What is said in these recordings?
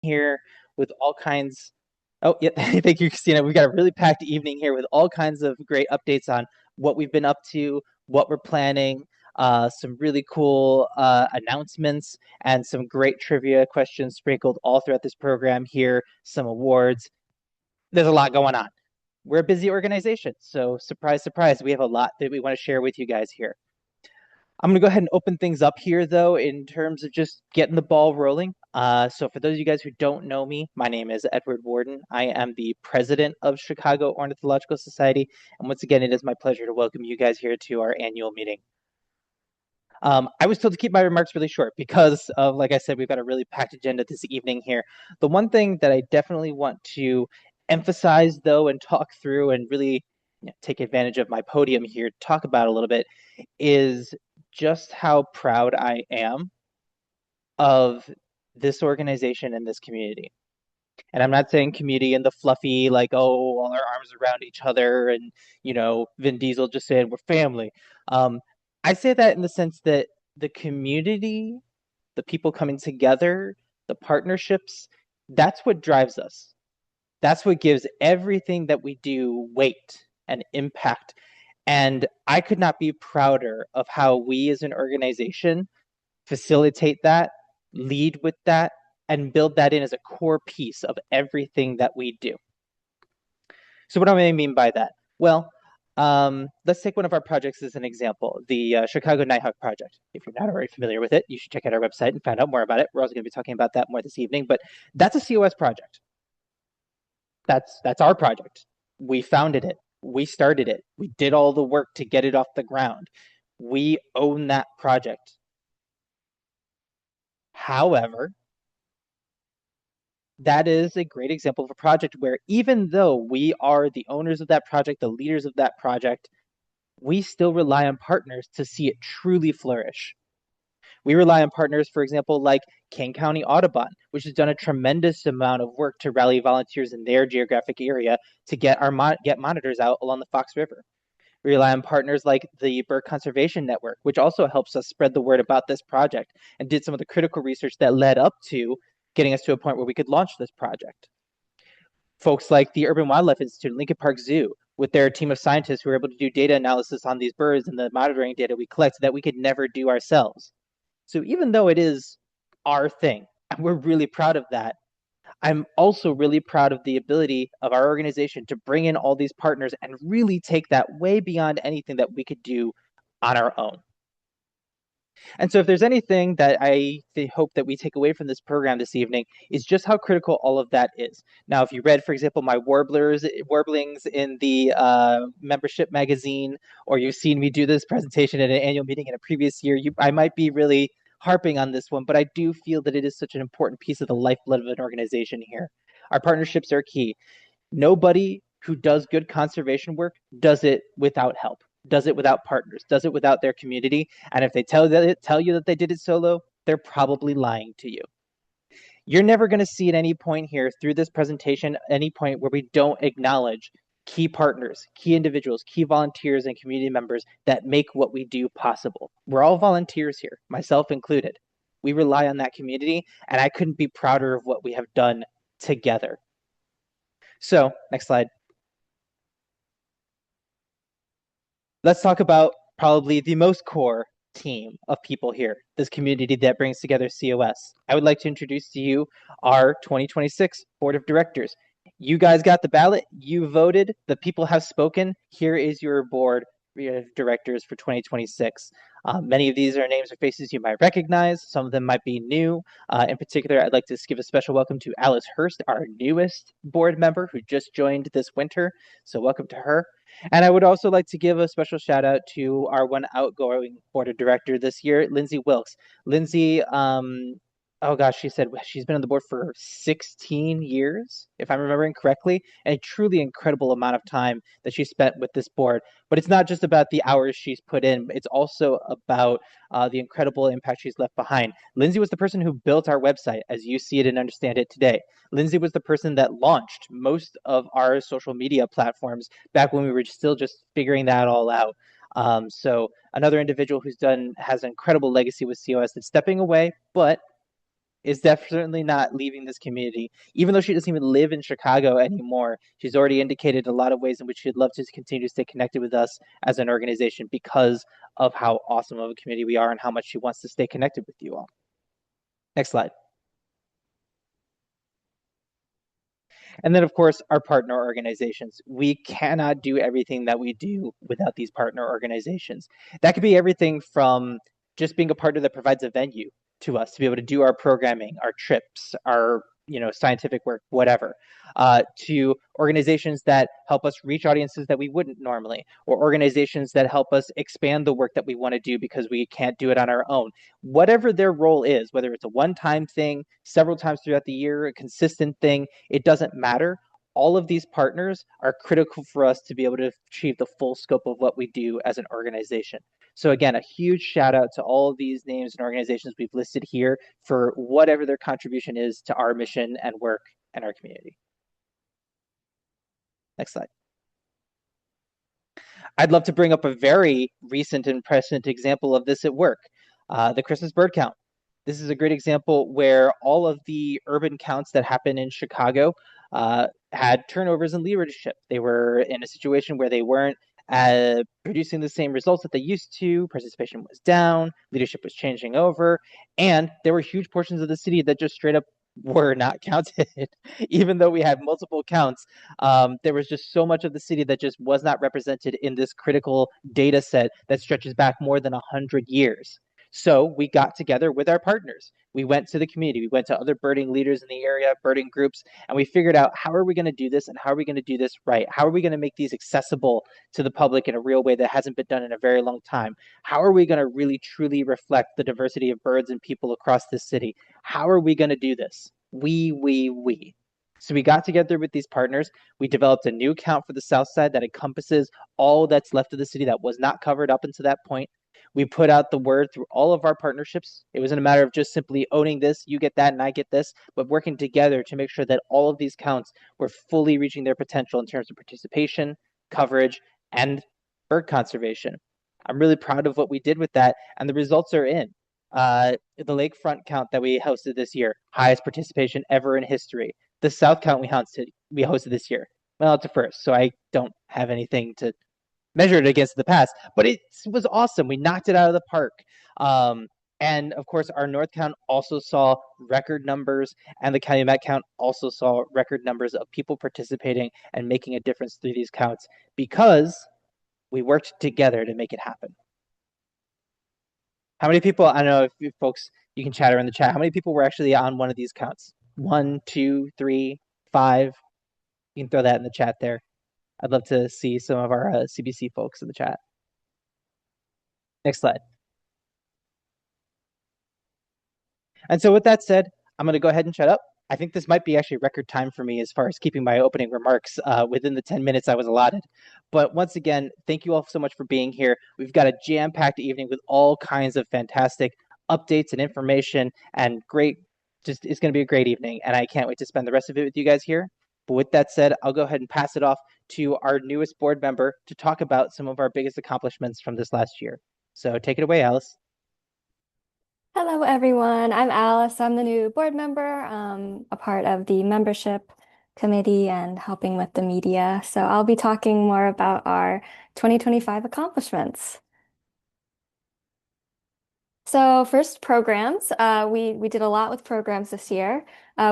here with all kinds. Oh, yeah, thank you, Christina. We've got a really packed evening here with all kinds of great updates on what we've been up to, what we're planning, some really cool announcements, and some great trivia questions sprinkled all throughout this program here, some awards. There's a lot going on. We're a busy organization, so surprise, surprise, we have a lot that we want to share with you guys here. I'm going to go ahead and open things up here, though, in terms of just getting the ball rolling. So for those of you guys who don't know me, my name is Edward Warden. I am the president of Chicago Ornithological Society. And once again, it is my pleasure to welcome you guys here to our annual meeting. I was told to keep my remarks really short because of, like I said, we've got a really packed agenda this evening here. The one thing that I definitely want to emphasize, though, and talk through and really take advantage of my podium here to talk about a little bit is just how proud I am of this organization and this community. And I'm not saying community in the fluffy, like, oh, all our arms around each other and, Vin Diesel just saying we're family. I say that in the sense that the community, the people coming together, the partnerships, that's what drives us. That's what gives everything that we do weight and impact. And I could not be prouder of how we as an organization facilitate that, lead with that, and build that in as a core piece of everything that we do. So what do I mean by that? Well, let's take one of our projects as an example, the Chicago Nighthawk project. If you're not already familiar with it, you should check out our website and find out more about it. We're also going to be talking about that more this evening, but that's a COS project. That's our project. We founded it. We started it. We did all the work to get it off the ground. We own that project. However, that is a great example of a project where even though we are the owners of that project, the leaders of that project, we still rely on partners to see it truly flourish. We rely on partners, for example, like King County Audubon, which has done a tremendous amount of work to rally volunteers in their geographic area to get get monitors out along the Fox River. We rely on partners like the Bird Conservation Network, which also helps us spread the word about this project and did some of the critical research that led up to getting us to a point where we could launch this project. Folks like the Urban Wildlife Institute, Lincoln Park Zoo, with their team of scientists who are able to do data analysis on these birds and the monitoring data we collect that we could never do ourselves. So even though it is our thing, and we're really proud of that, I'm also really proud of the ability of our organization to bring in all these partners and really take that way beyond anything that we could do on our own. And so if there's anything that I hope that we take away from this program this evening is just how critical all of that is. Now, if you read, for example, my warblings in the membership magazine, or you've seen me do this presentation at an annual meeting in a previous year, I might be really harping on this one, but I do feel that it is such an important piece of the lifeblood of an organization here. Our partnerships are key. Nobody who does good conservation work does it without help, does it without partners, does it without their community. And if they tell you that they did it solo, they're probably lying to you. You're never going to see at any point here through this presentation, any point where we don't acknowledge key partners, key individuals, key volunteers, and community members that make what we do possible. We're all volunteers here, myself included. We rely on that community, and I couldn't be prouder of what we have done together. So, next slide. Let's talk about probably the most core team of people here, this community that brings together COS. I would like to introduce to you our 2026 Board of Directors. You guys got the ballot, you voted, the people have spoken. Here is your board of directors for 2026. Many of these are names or faces you might recognize. Some of them might be new. In particular, I'd like to give a special welcome to Alice Hurst, our newest board member who just joined this winter. So welcome to her. And I would also like to give a special shout out to our one outgoing board of director this year, Lindsay Wilkes. Lindsay, oh gosh, she said she's been on the board for 16 years, if I'm remembering correctly, and a truly incredible amount of time that she spent with this board. But it's not just about the hours she's put in, it's also about the incredible impact she's left behind. Lindsay was the person who built our website as you see it and understand it today. Lindsay was the person that launched most of our social media platforms back when we were still just figuring that all out. So another individual has an incredible legacy with COS that's stepping away, but is definitely not leaving this community. Even though she doesn't even live in Chicago anymore, she's already indicated a lot of ways in which she'd love to continue to stay connected with us as an organization because of how awesome of a community we are and how much she wants to stay connected with you all. Next slide. And then, of course, our partner organizations. We cannot do everything that we do without these partner organizations. That could be everything from just being a partner that provides a venue to us to be able to do our programming, our trips, our scientific work, whatever, to organizations that help us reach audiences that we wouldn't normally, or organizations that help us expand the work that we want to do because we can't do it on our own. Whatever their role is, whether it's a one-time thing, several times throughout the year, a consistent thing, it doesn't matter. All of these partners are critical for us to be able to achieve the full scope of what we do as an organization. So again, a huge shout out to all of these names and organizations we've listed here for whatever their contribution is to our mission and work and our community. Next slide. I'd love to bring up a very recent and present example of this at work, the Christmas bird count. This is a great example where all of the urban counts that happen in Chicago had turnovers in leadership. They were in a situation where they weren't producing the same results that they used to. Participation was down, leadership was changing over, and there were huge portions of the city that just straight up were not counted. Even though we had multiple counts, there was just so much of the city that just was not represented in this critical data set that stretches back more than 100 years. So we got together with our partners. We went to the community. We went to other birding leaders in the area, birding groups, and we figured out how are we going to do this and how are we going to do this right? How are we going to make these accessible to the public in a real way that hasn't been done in a very long time? How are we going to really truly reflect the diversity of birds and people across this city? How are we going to do this? We. So we got together with these partners. We developed a new count for the South Side that encompasses all that's left of the city that was not covered up until that point. We put out the word through all of our partnerships. It wasn't a matter of just simply owning this, you get that and I get this, but working together to make sure that all of these counts were fully reaching their potential in terms of participation, coverage, and bird conservation. I'm really proud of what we did with that, and the results are in. The lakefront count that we hosted this year, highest participation ever in history. The South count we hosted this year. Well, it's a first, so I don't have anything to measure it against the past, but it was awesome. We knocked it out of the park. And of course, our North count also saw record numbers, and the Calumet count also saw record numbers of people participating and making a difference through these counts because we worked together to make it happen. How many people, I don't know if folks, you can chatter in the chat, how many people were actually on one of these counts? 1, 2, 3, 5? You can throw that in the chat there. I'd love to see some of our CBC folks in the chat. Next slide. And so with that said, I'm going to go ahead and shut up. I think this might be actually record time for me as far as keeping my opening remarks within the 10 minutes I was allotted. But once again, thank you all so much for being here. We've got a jam-packed evening with all kinds of fantastic updates and information and it's going to be a great evening. And I can't wait to spend the rest of it with you guys here. But with that said, I'll go ahead and pass it off to our newest board member to talk about some of our biggest accomplishments from this last year. So take it away, Alice. Hello, everyone. I'm Alice. I'm the new board member, a part of the membership committee and helping with the media. So I'll be talking more about our 2025 accomplishments. So first, programs. We did a lot with programs this year.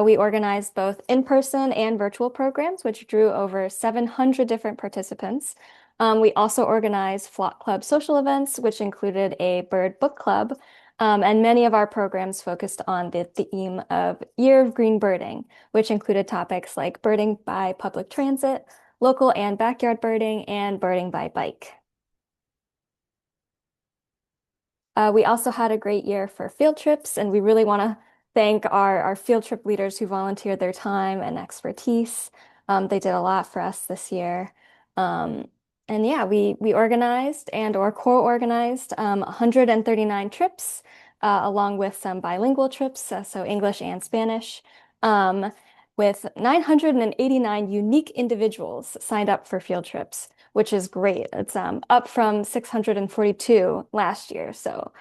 We organized both in-person and virtual programs, which drew over 700 different participants. We also organized Flock Club social events, which included a bird book club. And many of our programs focused on the theme of Year of Green Birding, which included topics like birding by public transit, local and backyard birding, and birding by bike. We also had a great year for field trips, and we really want to thank our field trip leaders who volunteered their time and expertise. They did a lot for us this year. And yeah, we organized or co-organized 139 trips, along with some bilingual trips, so English and Spanish, with 989 unique individuals signed up for field trips, which is great. It's up from 642 last year, so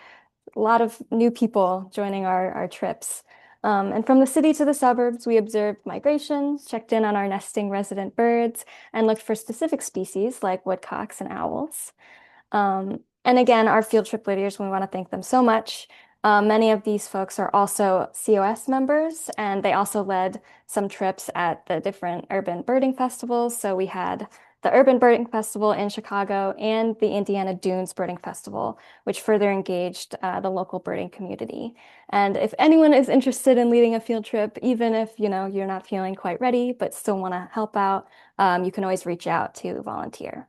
a lot of new people joining our trips. And from the city to the suburbs, we observed migration, checked in on our nesting resident birds, and looked for specific species like woodcocks and owls. And again, our field trip leaders, we want to thank them so much. Many of these folks are also COS members, and they also led some trips at the different urban birding festivals. So we had the Urban Birding Festival in Chicago and the Indiana Dunes Birding Festival, which further engaged the local birding community. And if anyone is interested in leading a field trip, even if you're not feeling quite ready but still want to help out, you can always reach out to volunteer.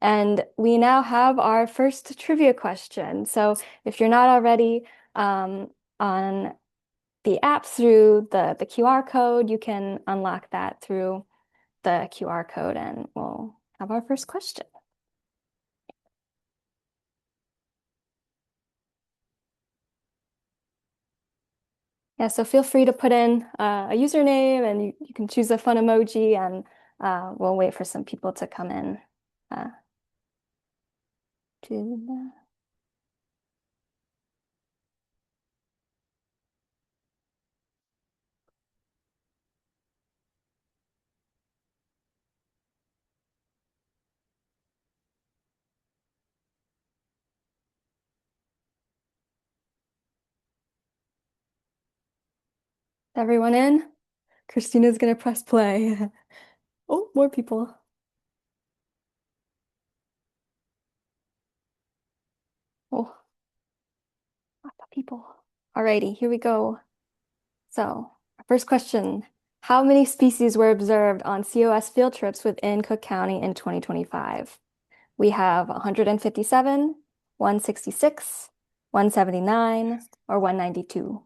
And we now have our first trivia question. So if you're not already on the app through the QR code, you can unlock that through the QR code and we'll have our first question. Yeah, so feel free to put in a username and you can choose a fun emoji and we'll wait for some people to come in uh, to the... Everyone in? Christina's gonna press play. Oh, more people. Oh, lots of people. Alrighty, here we go. So, our first question. How many species were observed on COS field trips within Cook County in 2025? We have 157, 166, 179, or 192.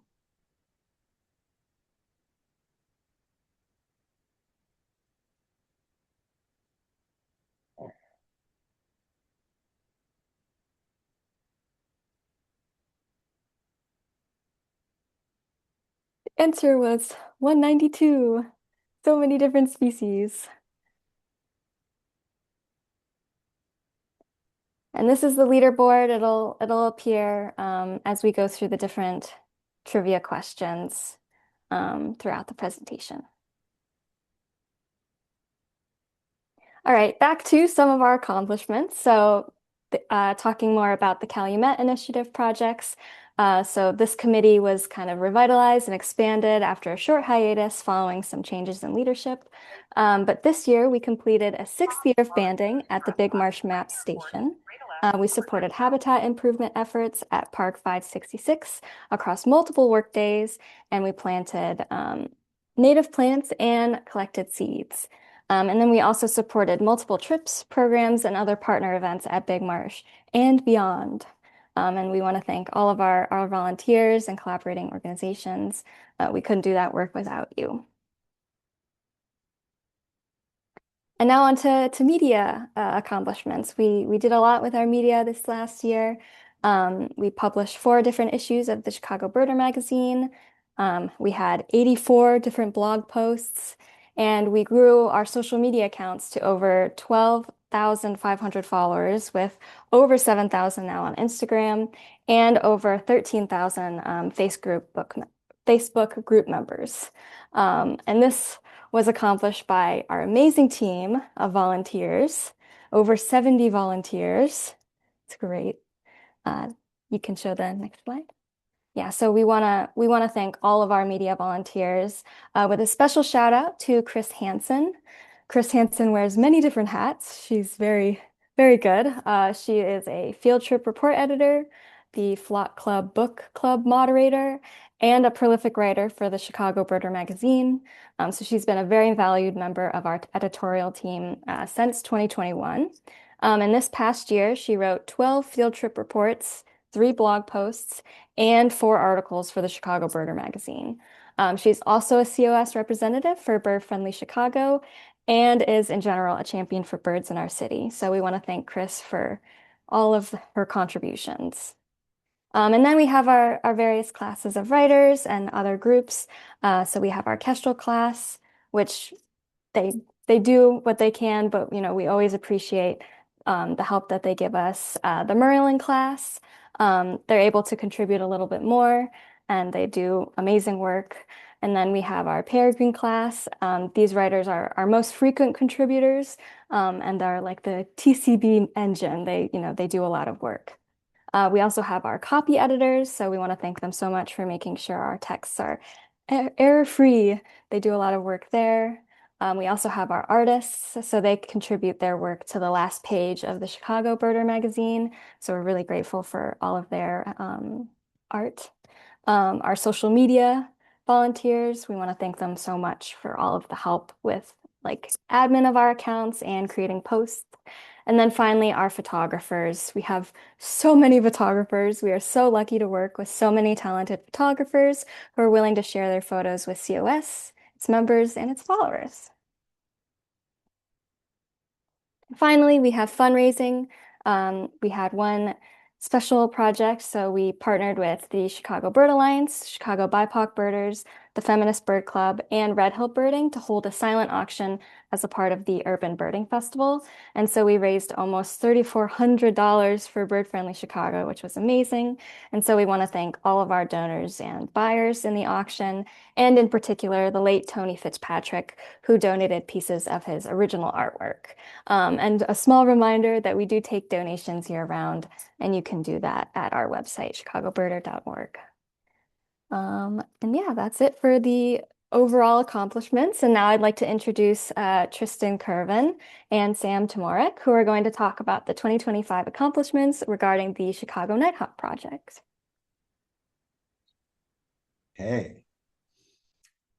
The answer was 192. So many different species. And this is the leaderboard. It'll appear as we go through the different trivia questions throughout the presentation. All right, back to some of our accomplishments. So, talking more about the Calumet Initiative projects. So this committee was kind of revitalized and expanded after a short hiatus following some changes in leadership. But this year we completed a 6th year of banding at the Big Marsh Maps Station. We supported habitat improvement efforts at Park 566 across multiple work days, and we planted native plants and collected seeds. And then we also supported multiple trips, programs, and other partner events at Big Marsh and beyond. And we want to thank all of our volunteers and collaborating organizations. We couldn't do that work without you. And now on to media accomplishments. We did a lot with our media this last year. We published 4 different issues of the Chicago Birder magazine. We had 84 different blog posts, and we grew our social media accounts to over 12,500 followers, with over 7,000 now on Instagram and over 13,000 Facebook group members. And this was accomplished by our amazing team of volunteers, over 70 volunteers. It's great. Uh, you can show the next slide. Yeah, so we wanna thank all of our media volunteers with a special shout out to Chris Hansen. Chris Hansen wears many different hats. She's very, very good. She is a field trip report editor, the Flock Club book club moderator, and a prolific writer for the Chicago Birder magazine. So she's been a very valued member of our editorial team since 2021. And this past year, she wrote 12 field trip reports, 3 blog posts, and 4 articles for the Chicago Birder magazine. She's also a COS representative for Bird Friendly Chicago and is in general a champion for birds in our city. So we want to thank Chris for all of her contributions. And then we have our various classes of writers and other groups. So we have our Kestrel class, which they do what they can, but we always appreciate the help that they give us. The Merlin class, they're able to contribute a little bit more. and they do amazing work. And then we have our peregrine class. These writers are our most frequent contributors, and they're like the TCB engine. They do a lot of work. We also have our copy editors, so we want to thank them so much for making sure our texts are error-free. They do a lot of work there. We also have our artists, so they contribute their work to the last page of the Chicago Birder magazine. So we're really grateful for all of their art. Our social media volunteers, we want to thank them so much for all of the help with like admin of our accounts and creating posts. And then finally, our photographers. We have so many photographers. We are so lucky to work with so many talented photographers who are willing to share their photos with COS, its members, and its followers. Finally, we have fundraising. We had one special project, so we partnered with the Chicago Bird Alliance, Chicago BIPOC Birders, the Feminist Bird Club, and Red Hill Birding to hold a silent auction as a part of the Urban Birding Festival. And so we raised almost $3,400 for Bird Friendly Chicago, which was amazing. And so we want to thank all of our donors and buyers in the auction, and in particular, the late Tony Fitzpatrick, who donated pieces of his original artwork. And a small reminder that we do take donations year round, and you can do that at our website, chicagobirder.org. And yeah, that's it for the overall accomplishments. And now I'd like to introduce Tristan Kervin and Sam Tomorek, who are going to talk about the 2025 accomplishments regarding the Chicago Nighthawk project. Hey.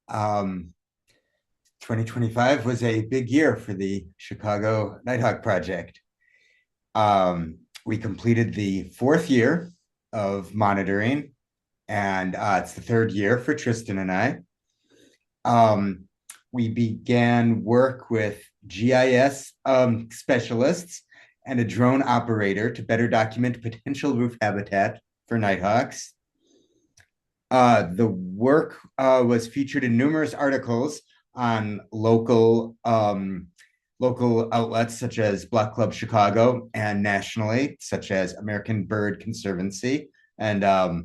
2025 was a big year for the Chicago Nighthawk project. We completed the 4th year of monitoring, and it's the 3rd year for Tristan and I. We began work with GIS specialists and a drone operator to better document potential roof habitat for nighthawks. The work was featured in numerous articles on local outlets such as Block Club Chicago, and nationally such as American Bird Conservancy. And I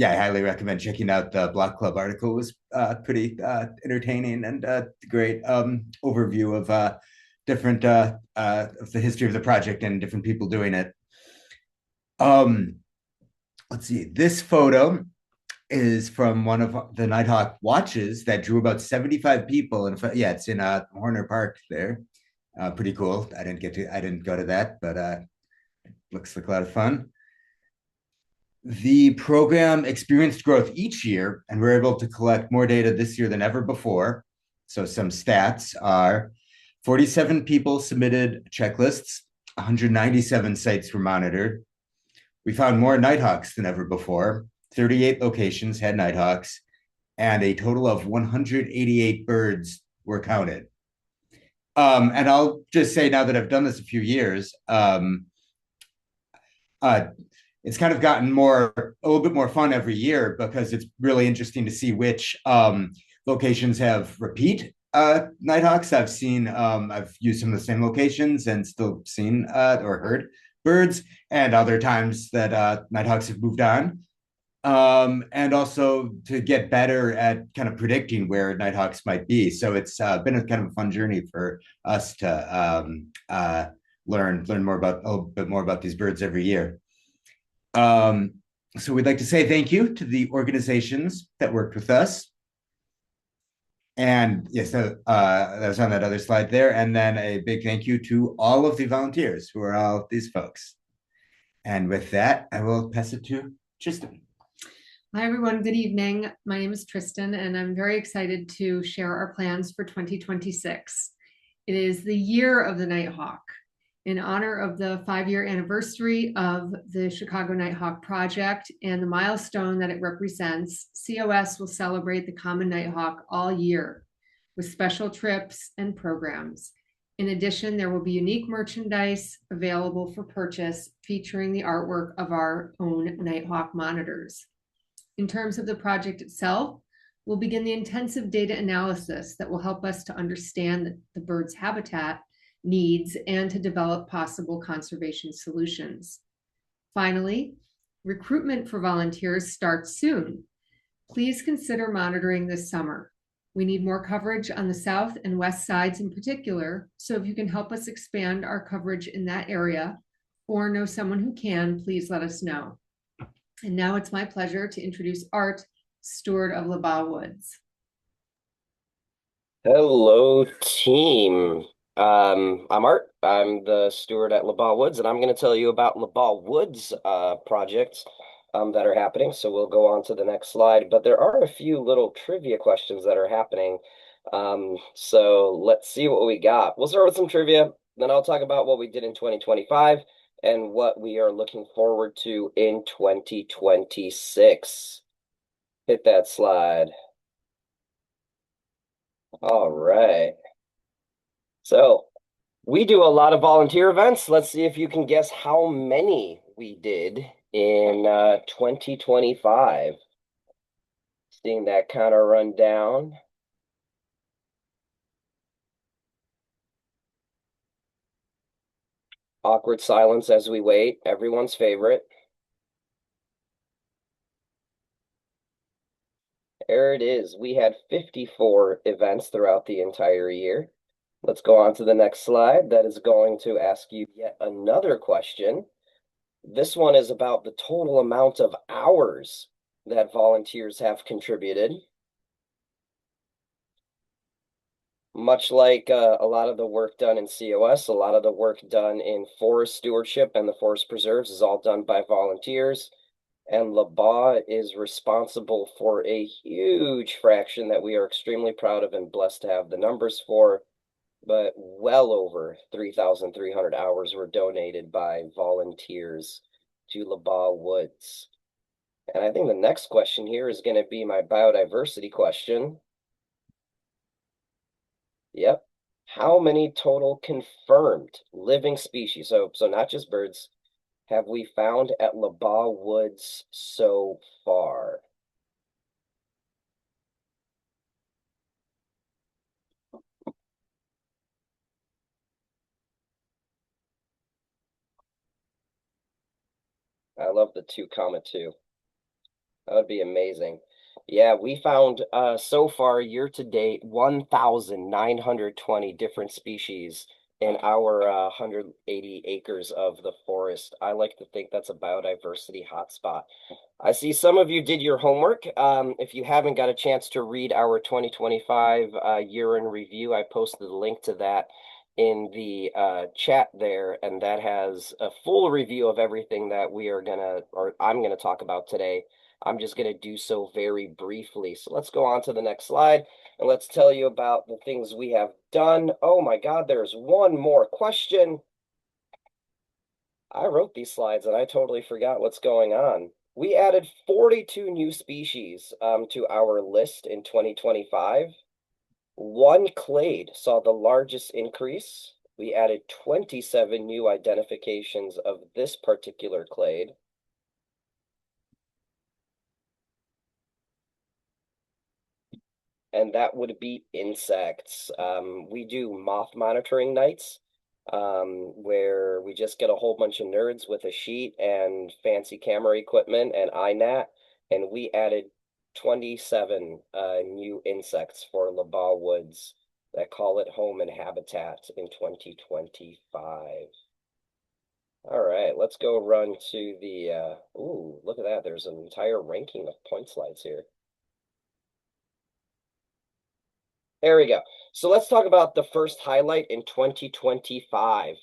highly recommend checking out the Block Club article. It was pretty entertaining and great overview of different of the history of the project and different people doing it. Let's see, this photo is from one of the Nighthawk watches that drew about 75 people. And it's in Horner Park there. Pretty cool. I didn't go to that, but looks like a lot of fun. The program experienced growth each year, and we're able to collect more data this year than ever before. So some stats are 47 people submitted checklists, 197 sites were monitored. We found more nighthawks than ever before. 38 locations had nighthawks, and a total of 188 birds were counted. And I'll just say, now that I've done this a few years, it's kind of gotten a little bit more fun every year, because it's really interesting to see which locations have repeat nighthawks. I've used some of the same locations and still seen or heard birds, and other times that nighthawks have moved on. And also to get better at kind of predicting where nighthawks might be. So it's been a kind of a fun journey for us to learn a little bit more about these birds every year. So we'd like to say thank you to the organizations that worked with us. And yes, that was on that other slide there. And then a big thank you to all of the volunteers, who are all these folks. And with that, I will pass it to Tristan. Hi, everyone. Good evening. My name is Tristan, and I'm very excited to share our plans for 2026. It is the year of the Nighthawk. In honor of the 5-year anniversary of the Chicago Nighthawk Project and the milestone that it represents, COS will celebrate the common nighthawk all year with special trips and programs. In addition, there will be unique merchandise available for purchase featuring the artwork of our own Nighthawk monitors. In terms of the project itself, we'll begin the intensive data analysis that will help us to understand the bird's habitat needs and to develop possible conservation solutions. Finally, Recruitment for volunteers starts soon. Please consider monitoring this summer. We need more coverage on the south and west sides in particular, so if you can help us expand our coverage in that area or know someone who can, please let us know. And now it's my pleasure to introduce Art, steward of LaBagh Woods. Hello, team. I'm Art. I'm the steward at LaBagh Woods, and I'm going to tell you about LaBagh Woods projects that are happening. So we'll go on to the next slide. But there are a few little trivia questions that are happening. So let's see what we got. We'll start with some trivia, then I'll talk about what we did in 2025 and what we are looking forward to in 2026. Hit that slide. All right. So we do a lot of volunteer events. Let's see if you can guess how many we did in 2025. Seeing that kind of run down. Awkward silence as we wait. Everyone's favorite. There it is. We had 54 events throughout the entire year. Let's go on to the next slide. That is going to ask you yet another question. This one is about the total amount of hours that volunteers have contributed. Much like a lot of the work done in COS, a lot of the work done in forest stewardship and the forest preserves is all done by volunteers. And LaBagh is responsible for a huge fraction that we are extremely proud of and blessed to have the numbers for. But well over 3,300 hours were donated by volunteers to LaBagh Woods. And I think the next question here is going to be my biodiversity question. Yep. How many total confirmed living species, so not just birds, have we found at LaBagh Woods so far? I love the 2,2. That would be amazing. Yeah, we found so far year to date 1,920 different species in our 180 acres of the forest. I like to think that's a biodiversity hotspot. I see some of you did your homework. If you haven't got a chance to read our 2025 year in review, I posted a link to that in the chat there, and that has a full review of everything that I'm gonna talk about today. I'm just going to do so very briefly. So let's go on to the next slide and let's tell you about the things we have done. Oh my God, there's one more question. I wrote these slides and I totally forgot what's going on. We added 42 new species to our list in 2025. One clade saw the largest increase. We added 27 new identifications of this particular clade. And that would be insects. We do moth monitoring nights, where we just get a whole bunch of nerds with a sheet and fancy camera equipment and iNat, and we added 27 new insects for LaBagh Woods that call it home and habitat in 2025. All right, let's go run to the, ooh, look at that. There's an entire ranking of point slides here. There we go. So let's talk about the first highlight in 2025.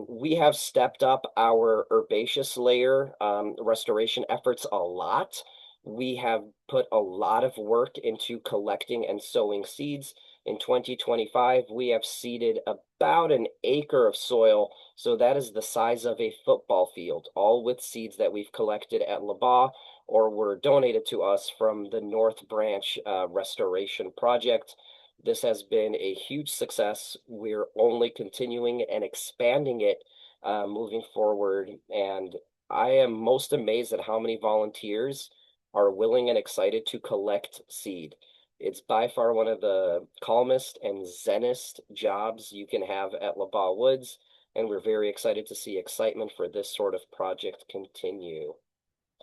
We have stepped up our herbaceous layer restoration efforts a lot. We have put a lot of work into collecting and sowing seeds. In 2025, we have seeded about an acre of soil. So that is the size of a football field, all with seeds that we've collected at LaBagh or were donated to us from the North Branch Restoration Project. This has been a huge success. We're only continuing and expanding it moving forward. And I am most amazed at how many volunteers are willing and excited to collect seed. It's by far one of the calmest and zenest jobs you can have at LaBagh Woods, and we're very excited to see excitement for this sort of project continue.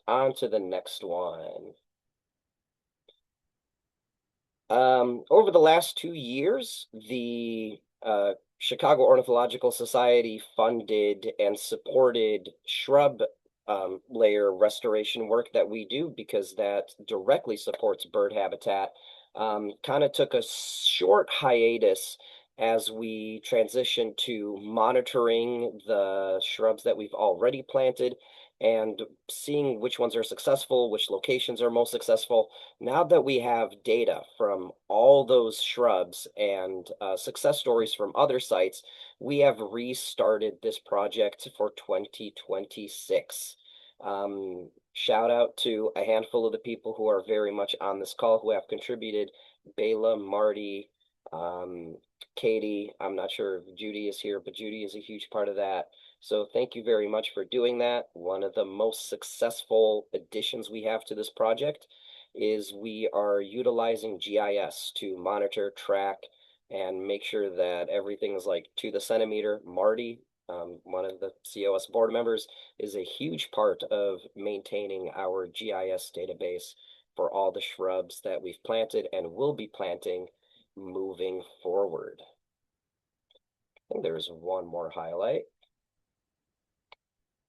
on to the next one. Over the last 2 years, the Chicago Ornithological Society funded and supported shrub layer restoration work that we do because that directly supports bird habitat. Kind of took a short hiatus as we transitioned to monitoring the shrubs that we've already planted and seeing which ones are successful, which locations are most successful. Now that we have data from all those shrubs and success stories from other sites, we have restarted this project for 2026. Shout out to a handful of the people who are very much on this call who have contributed. Bela, Marty, Katie. I'm not sure if Judy is here, but Judy is a huge part of that. So thank you very much for doing that. One of the most successful additions we have to this project is we are utilizing GIS to monitor, track, and make sure that everything is like to the centimeter. Marty, one of the COS board members, is a huge part of maintaining our GIS database for all the shrubs that we've planted and will be planting moving forward. I think there's one more highlight.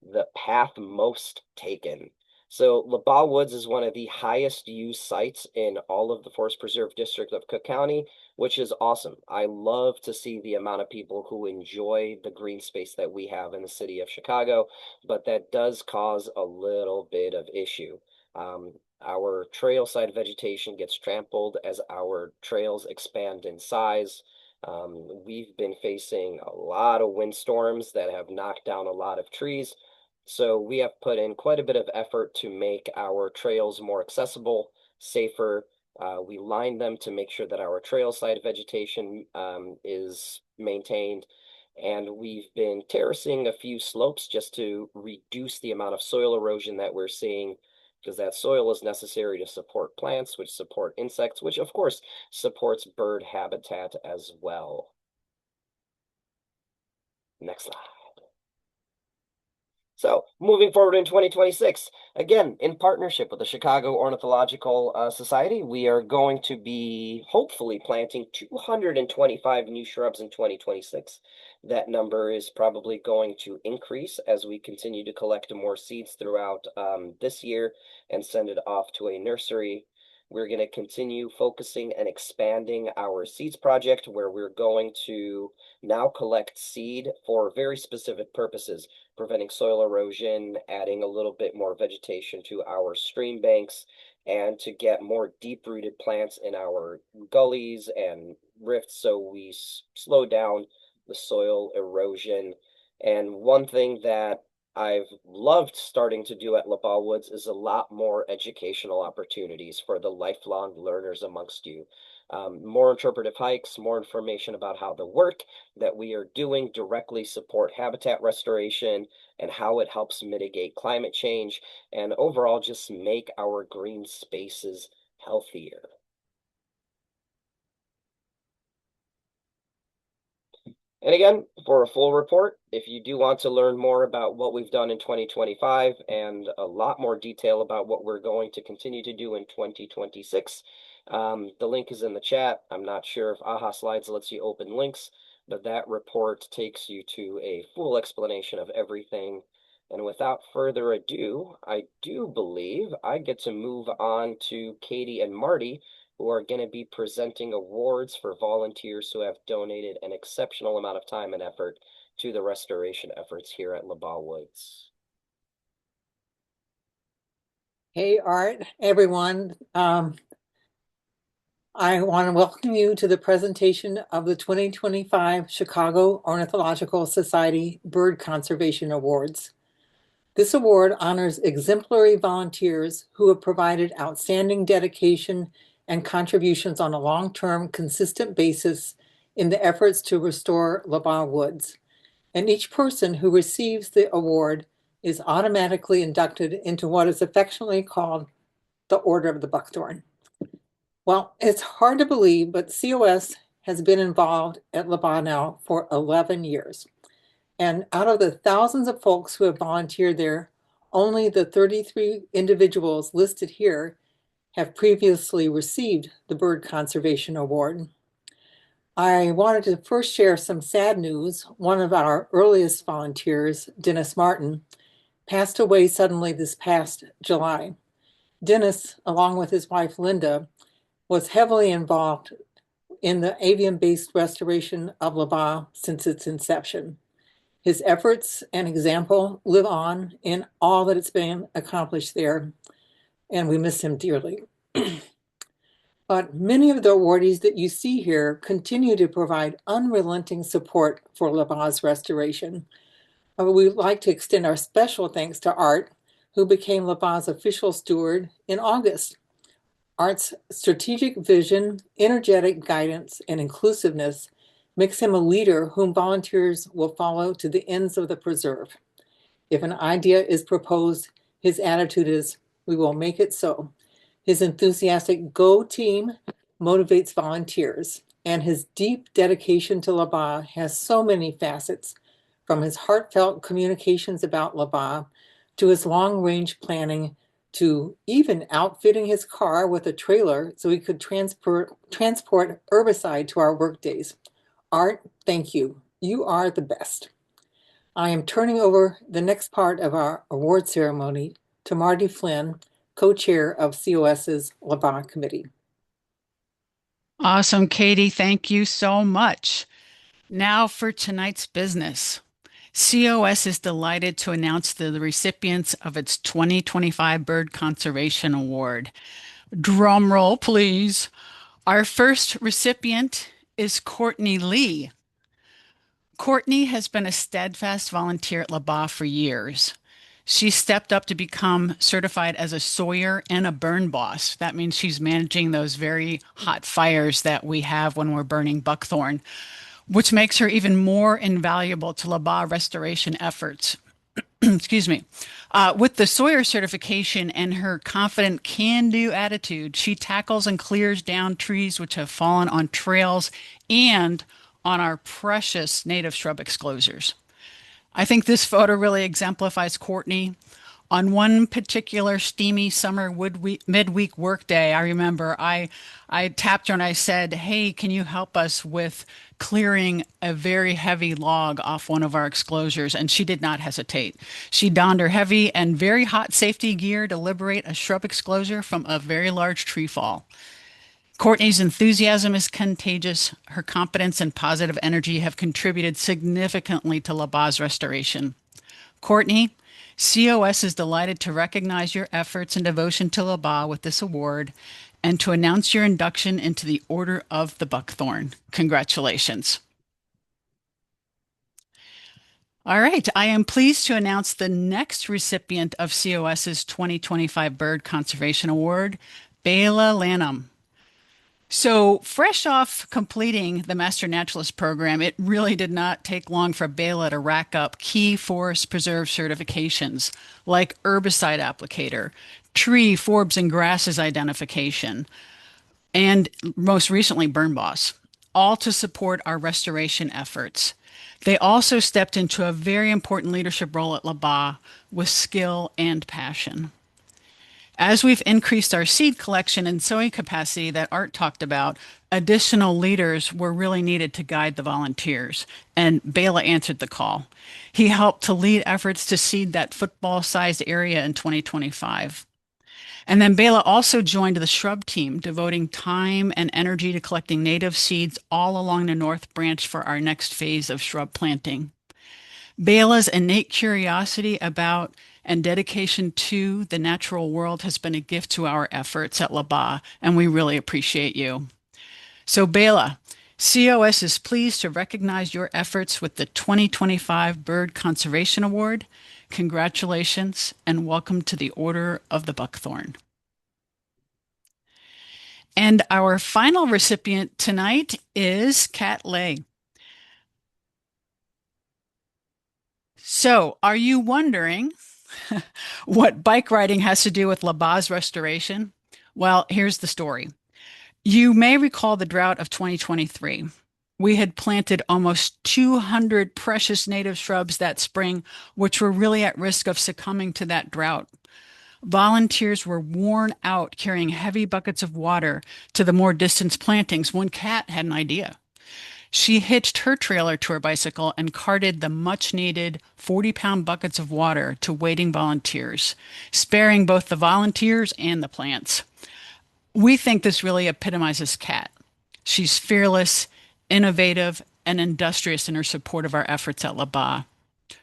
The path most taken. So LaBagh Woods is one of the highest used sites in all of the Forest Preserve District of Cook County, which is awesome. I love to see the amount of people who enjoy the green space that we have in the city of Chicago, but that does cause a little bit of issue. Our trailside vegetation gets trampled as our trails expand in size. We've been facing a lot of windstorms that have knocked down a lot of trees. So we have put in quite a bit of effort to make our trails more accessible, safer. We line them to make sure that our trailside vegetation is maintained. And we've been terracing a few slopes just to reduce the amount of soil erosion that we're seeing, because that soil is necessary to support plants, which support insects, which of course supports bird habitat as well. Next slide. So moving forward in 2026, again, in partnership with the Chicago Ornithological Society, we are going to be hopefully planting 225 new shrubs in 2026. That number is probably going to increase as we continue to collect more seeds throughout this year and send it off to a nursery. We're going to continue focusing and expanding our seeds project, where we're going to now collect seed for very specific purposes, preventing soil erosion, adding a little bit more vegetation to our stream banks, and to get more deep-rooted plants in our gullies and rifts so we slow down the soil erosion. And one thing that I've loved starting to do at LaBagh Woods is a lot more educational opportunities for the lifelong learners amongst you. More interpretive hikes, more information about how the work that we are doing directly support habitat restoration and how it helps mitigate climate change, and overall just make our green spaces healthier. And again, for a full report, if you do want to learn more about what we've done in 2025 and a lot more detail about what we're going to continue to do in 2026, the link is in the chat. I'm not sure if AHA Slides lets you open links, but that report takes you to a full explanation of everything. And without further ado, I do believe I get to move on to Katie and Marty, who are going to be presenting awards for volunteers who have donated an exceptional amount of time and effort to the restoration efforts here at LaBagh Woods. Hey, Art, everyone. I want to welcome you to the presentation of the 2025 Chicago Ornithological Society Bird Conservation Awards. This award honors exemplary volunteers who have provided outstanding dedication and contributions on a long-term, consistent basis in the efforts to restore LaBagh Woods. And each person who receives the award is automatically inducted into what is affectionately called the Order of the Buckthorn. Well, it's hard to believe, but COS has been involved at LaBagh now for 11 years. And out of the thousands of folks who have volunteered there, Only the 33 individuals listed here have previously received the Bird Conservation Award. I wanted to first share some sad news. One of our earliest volunteers, Dennis Martin, passed away suddenly this past July. Dennis, along with his wife Linda, was heavily involved in the avian-based restoration of LaBagh since its inception. His efforts and example live on in all that it's been accomplished there, and we miss him dearly. But many of the awardees that you see here continue to provide unrelenting support for LaBagh's restoration. We'd like to extend our special thanks to Art, who became LaBagh's official steward in August. Art's strategic vision, energetic guidance, and inclusiveness makes him a leader whom volunteers will follow to the ends of the preserve. If an idea is proposed, his attitude is, "We will make it so." His enthusiastic "Go team" motivates volunteers, and his deep dedication to LaBagh has so many facets, from his heartfelt communications about LaBagh to his long-range planning to even outfitting his car with a trailer so he could transport herbicide to our workdays. Art, thank you. You are the best. I am turning over the next part of our award ceremony to Marty Flynn, co-chair of COS's LaBagh Committee. Awesome, Katie. Thank you so much. Now for tonight's business. COS is delighted to announce the recipients of its 2025 Bird Conservation Award. Drum roll, please. Our first recipient is Courtney Lee. Courtney has been a steadfast volunteer at LaBagh for years. She stepped up to become certified as a sawyer and a burn boss. That means she's managing those very hot fires that we have when we're burning buckthorn, which makes her even more invaluable to LaBagh restoration efforts. Excuse me. With the Sawyer certification and her confident can-do attitude, she tackles and clears down trees which have fallen on trails and on our precious native shrub exclosures. I think this photo really exemplifies Courtney. On one particular steamy summer midweek workday, I remember I tapped her and I said, "Hey, can you help us with clearing a very heavy log off one of our exclosures?" And she did not hesitate. She donned her heavy and very hot safety gear to liberate a shrub exclosure from a very large tree fall. Courtney's enthusiasm is contagious. Her competence and positive energy have contributed significantly to LaBagh's restoration. Courtney, COS is delighted to recognize your efforts and devotion to LaBagh with this award and to announce your induction into the Order of the Buckthorn. Congratulations. All right, I am pleased to announce the next recipient of COS's 2025 Bird Conservation Award, Bela Lanham. So, fresh off completing the Master Naturalist program, it really did not take long for Bela to rack up key forest preserve certifications like herbicide applicator, tree, forbs, and grasses identification, and most recently, Burn Boss, all to support our restoration efforts. They also stepped into a very important leadership role at LaBagh with skill and passion. As we've increased our seed collection and sowing capacity that Art talked about, additional leaders were really needed to guide the volunteers, and Bela answered the call. He helped to lead efforts to seed that football-sized area in 2025. And then Bela also joined the shrub team, devoting time and energy to collecting native seeds all along the North Branch for our next phase of shrub planting. Bela's innate curiosity about and dedication to the natural world has been a gift to our efforts at LaBagh, and we really appreciate you. So Bela, COS is pleased to recognize your efforts with the 2025 Bird Conservation Award. Congratulations and welcome to the Order of the Buckthorn. And our final recipient tonight is Kat Lay. So, are you wondering what bike riding has to do with LaBagh's restoration? Well, here's the story. You may recall the drought of 2023. We had planted almost 200 precious native shrubs that spring, which were really at risk of succumbing to that drought. Volunteers were worn out carrying heavy buckets of water to the more distant plantings when Kat had an idea. She hitched her trailer to her bicycle and carted the much needed 40-pound buckets of water to waiting volunteers, sparing both the volunteers and the plants. We think this really epitomizes Kat. She's fearless, innovative, and industrious in her support of our efforts at LaBagh.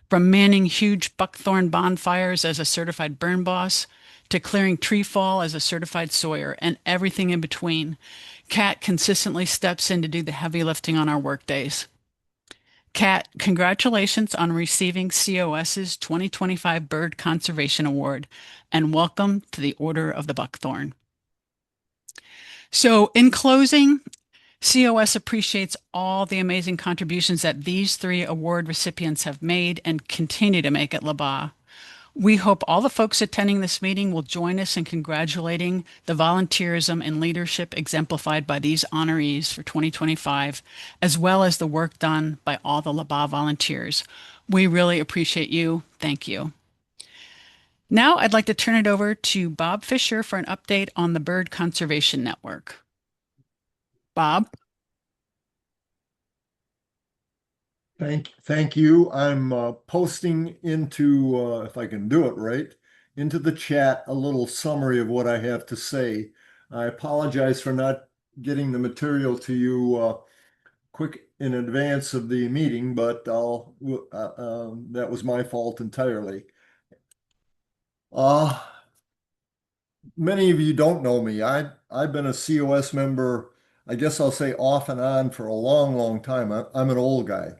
From manning huge buckthorn bonfires as a certified burn boss to clearing tree fall as a certified sawyer and everything in between, Kat consistently steps in to do the heavy lifting on our work days. Kat, congratulations on receiving COS's 2025 Bird Conservation Award and welcome to the Order of the Buckthorn. So, in closing, COS appreciates all the amazing contributions that these three award recipients have made and continue to make at LaBagh. We hope all the folks attending this meeting will join us in congratulating the volunteerism and leadership exemplified by these honorees for 2025, as well as the work done by all the LaBagh volunteers. We really appreciate you. Thank you. Now I'd like to turn it over to Bob Fisher for an update on the Bird Conservation Network. Bob? Thank you. I'm posting into, if I can do it right, into the chat a little summary of what I have to say. I apologize for not getting the material to you quick in advance of the meeting, but that was my fault entirely. Many of you don't know me. I've been a COS member, I guess I'll say off and on for a long, long time. I'm an old guy.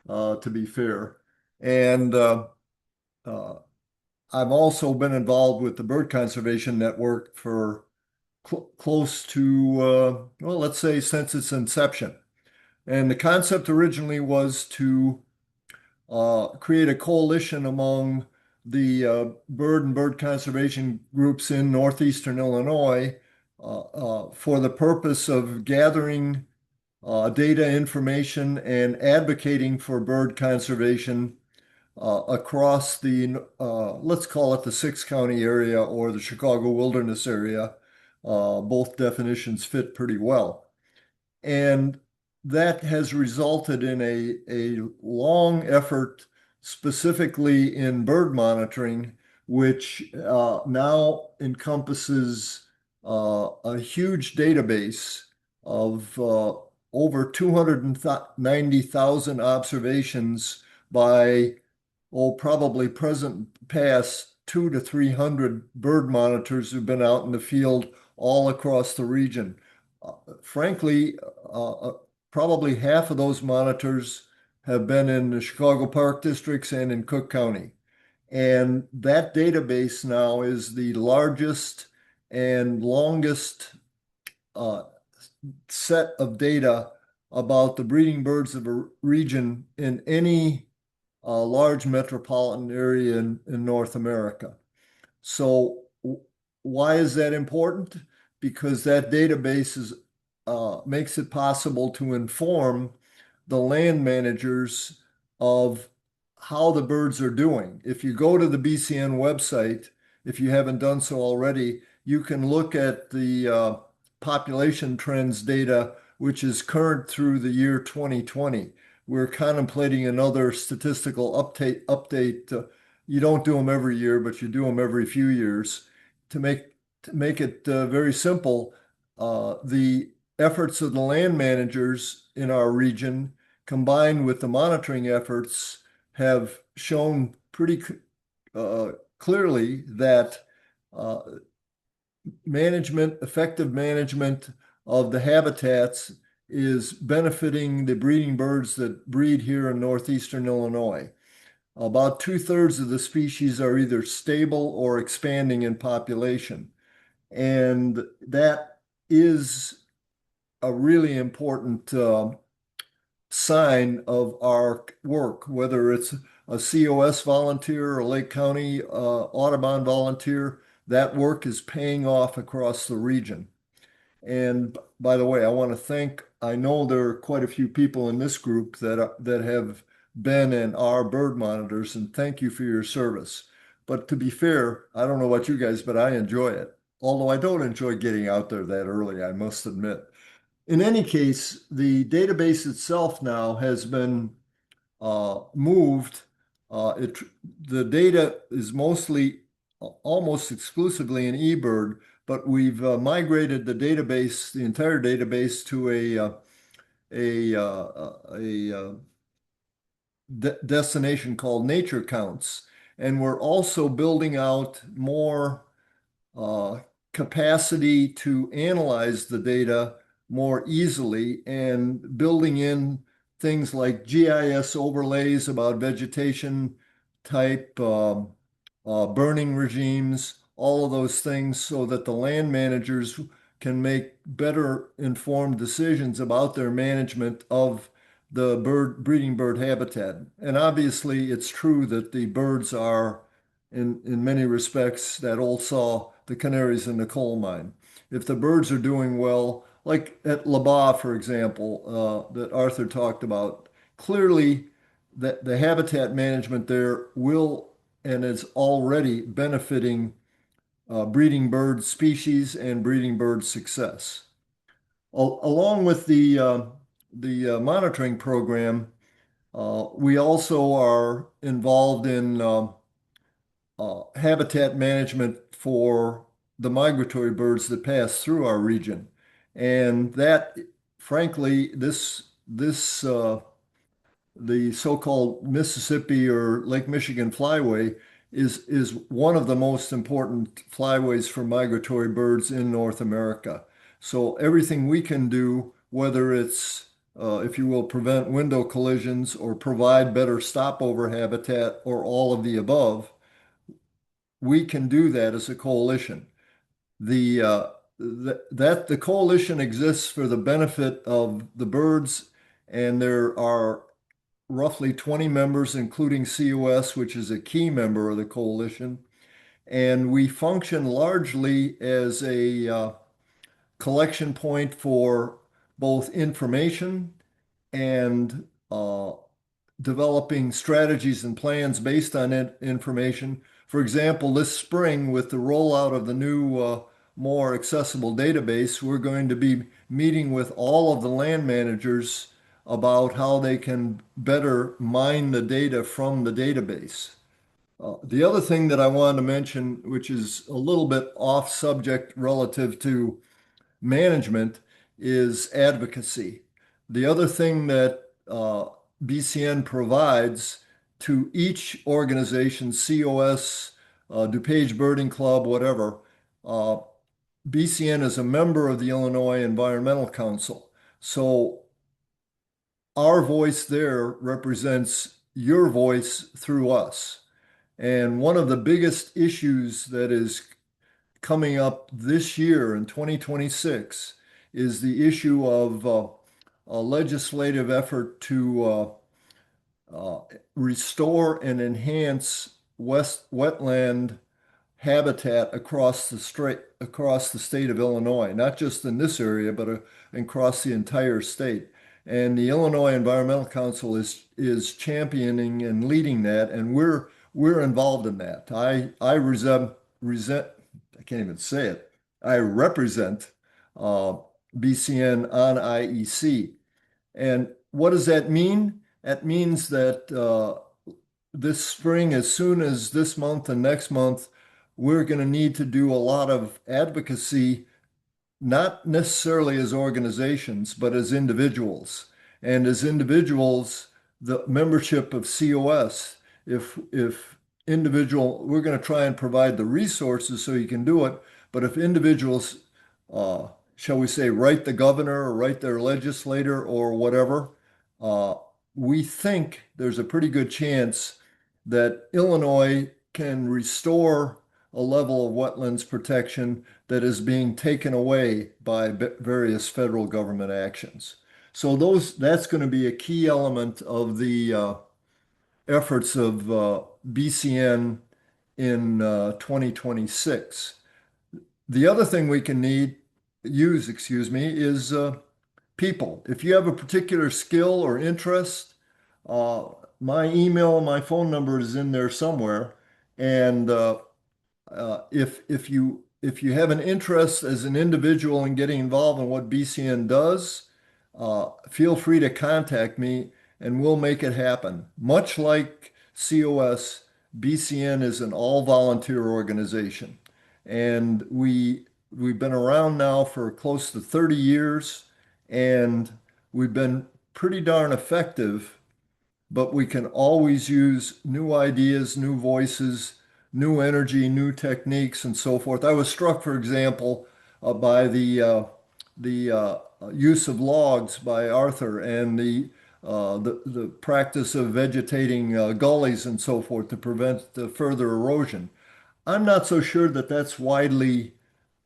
To be fair. And I've also been involved with the Bird Conservation Network for close to, well, let's say since its inception. And the concept originally was to create a coalition among the bird and bird conservation groups in northeastern Illinois for the purpose of gathering data, information, and advocating for bird conservation across the, let's call it the six-county area or the Chicago wilderness area. Both definitions fit pretty well. And that has resulted in a long effort specifically in bird monitoring, which now encompasses a huge database of over 290,000 observations by, probably present past 200 to 300 bird monitors who've been out in the field all across the region. Frankly, probably half of those monitors have been in the Chicago Park districts and in Cook County. And that database now is the largest and longest set of data about the breeding birds of a region in any large metropolitan area in North America. So why is that important? Because that database makes it possible to inform the land managers of how the birds are doing. If you go to the BCN website, if you haven't done so already, you can look at the population trends data, which is current through the year 2020. We're contemplating another statistical update. You don't do them every year, but you do them every few years. To make it very simple, the efforts of the land managers in our region, combined with the monitoring efforts, have shown pretty clearly that effective management of the habitats is benefiting the breeding birds that breed here in northeastern Illinois. About 2/3 of the species are either stable or expanding in population. And that is a really important sign of our work, whether it's a COS volunteer or Lake County Audubon volunteer. That work is paying off across the region. And by the way, I want to thank I know there are quite a few people in this group that have been and are bird monitors, and thank you for your service. But to be fair, I don't know about you guys, but I enjoy it. Although I don't enjoy getting out there that early, I must admit. In any case, the database itself now has been moved. It the data is mostly almost exclusively in eBird, but we've migrated the database, the entire database, to a destination called Nature Counts, and we're also building out more uh, capacity to analyze the data more easily and building in things like GIS overlays about vegetation type, burning regimes, all of those things so that the land managers can make better informed decisions about their management of the breeding bird habitat. And obviously, it's true that the birds are in many respects that old saw the canaries in the coal mine. If the birds are doing well, like at LaBagh, for example, that Arthur talked about, clearly that the habitat management there will and is already benefiting breeding bird species and breeding bird success. Along with the monitoring program, we also are involved in habitat management for the migratory birds that pass through our region. And that, frankly, the so-called Mississippi or Lake Michigan flyway is one of the most important flyways for migratory birds in North America. So everything we can do, whether it's if you will, prevent window collisions or provide better stopover habitat or all of the above, we can do that as a coalition. The coalition exists for the benefit of the birds, and there are roughly 20 members, including COS, which is a key member of the coalition. And we function largely as a collection point for both information and developing strategies and plans based on information. For example, this spring, with the rollout of the new, more accessible database, we're going to be meeting with all of the land managers about how they can better mine the data from the database. The other thing that I wanted to mention, which is a little bit off subject relative to management, is advocacy. The other thing that BCN provides to each organization, COS, DuPage Birding Club, whatever, BCN is a member of the Illinois Environmental Council. So our voice there represents your voice through us. And one of the biggest issues that is coming up this year in 2026 is the issue of a legislative effort to restore and enhance wetland habitat across the state of Illinois, not just in this area, but across the entire state. And the Illinois Environmental Council is championing and leading that, and we're involved in that. I can't even say it. I represent BCN on IEC. And what does that mean? That means that this spring, as soon as this month and next month, we're going to need to do a lot of advocacy, not necessarily as organizations, but as individuals. And as individuals, the membership of COS, if individual, we're going to try and provide the resources so you can do it. But if individuals, shall we say, write the governor or write their legislator or whatever, we think there's a pretty good chance that Illinois can restore a level of wetlands protection that is being taken away by various federal government actions. So that's going to be a key element of the efforts of BCN in 2026. The other thing we can use, is people. If you have a particular skill or interest, uh, my email and my phone number is in there somewhere. And if you have an interest as an individual in getting involved in what BCN does, feel free to contact me and we'll make it happen. Much like COS, BCN is an all-volunteer organization, and we've been around now for close to 30 years, and we've been pretty darn effective, but we can always use new ideas, new voices, new energy, new techniques, and so forth. I was struck, for example, by the use of logs by Arthur and the practice of vegetating gullies and so forth to prevent the further erosion. I'm not so sure that that's widely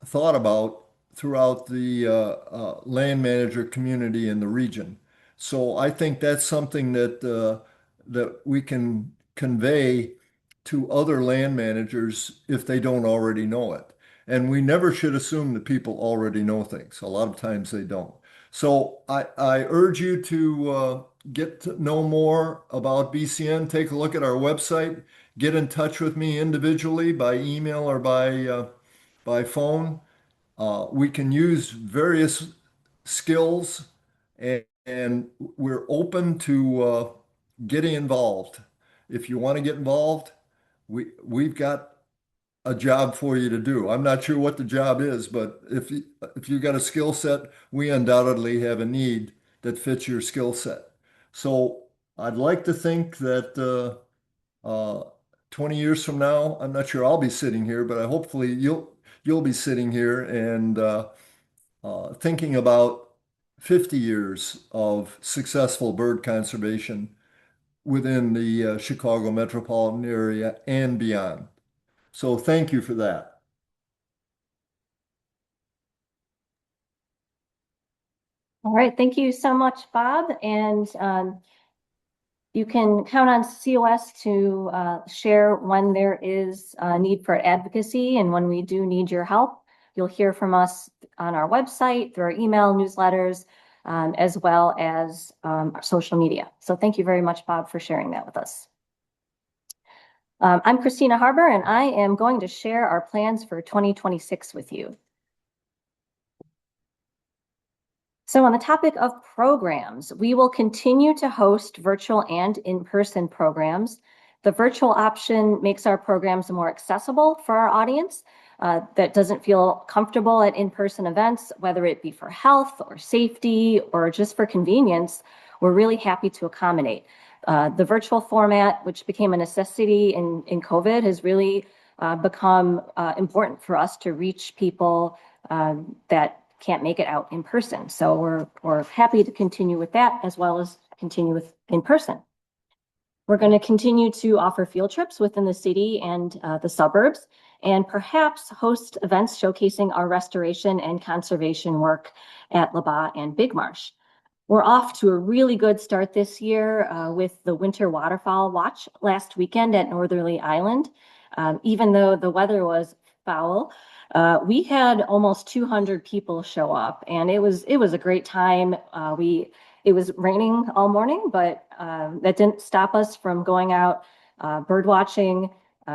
thought about throughout the land manager community in the region. So I think that's something that we can convey to other land managers if they don't already know it. And we never should assume that people already know things. A lot of times they don't. So I urge you to get to know more about BCN. Take a look at our website. Get in touch with me individually by email or by phone. We can use various skills, and we're open to getting involved. If you want to get involved, we've got a job for you to do. I'm not sure what the job is, but if you got a skill set, we undoubtedly have a need that fits your skill set. So I'd like to think that 20 years from now, I'm not sure I'll be sitting here, but hopefully you'll be sitting here and thinking about 50 years of successful bird conservation within the Chicago metropolitan area and beyond. So thank you for that. All right, thank you so much, Bob. And you can count on COS to share when there is a need for advocacy and when we do need your help. You'll hear from us on our website, through our email newsletters, as well as our social media. So thank you very much, Bob, for sharing that with us. I'm Christina Harbour, and I am going to share our plans for 2026 with you. So on the topic of programs, we will continue to host virtual and in-person programs. The virtual option makes our programs more accessible for our audience that doesn't feel comfortable at in-person events, whether it be for health or safety or just for convenience. We're really happy to accommodate. The virtual format, which became a necessity in COVID, has really become important for us to reach people that can't make it out in person. So we're happy to continue with that as well as continue with in person. We're going to continue to offer field trips within the city and the suburbs, and perhaps host events showcasing our restoration and conservation work at LaBagh and Big Marsh. We're off to a really good start this year with the Winter Waterfowl Watch last weekend at Northerly Island. Even though the weather was foul, we had almost 200 people show up, and it was a great time. It was raining all morning, but that didn't stop us from going out bird watching.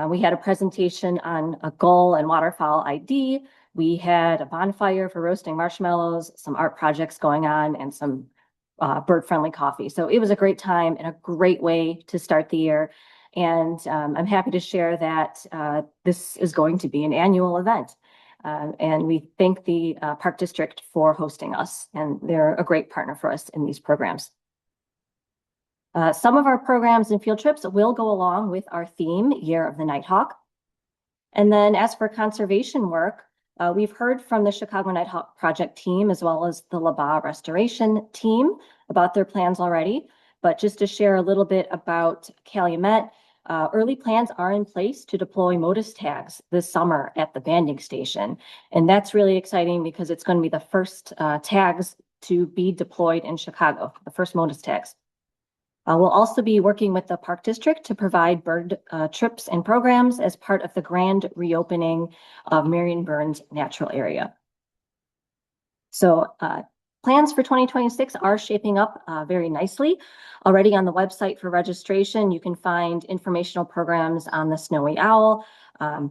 We had a presentation on a gull and waterfowl ID. We had a bonfire for roasting marshmallows, some art projects going on, and some bird-friendly coffee. So it was a great time and a great way to start the year. And I'm happy to share that this is going to be an annual event. And we thank the Park District for hosting us, and they're a great partner for us in these programs. Some of our programs and field trips will go along with our theme, Year of the Nighthawk. And then as for conservation work, we've heard from the Chicago Nighthawk Project team as well as the LaBagh Restoration team about their plans already. But just to share a little bit about Calumet, early plans are in place to deploy MODIS tags this summer at the banding station. And that's really exciting because it's going to be the first tags to be deployed in Chicago, the first MODIS tags. We'll also be working with the Park District to provide bird trips and programs as part of the grand reopening of Marion Burns Natural Area. So Plans for 2026 are shaping up very nicely. Already on the website for registration, you can find informational programs on the Snowy Owl,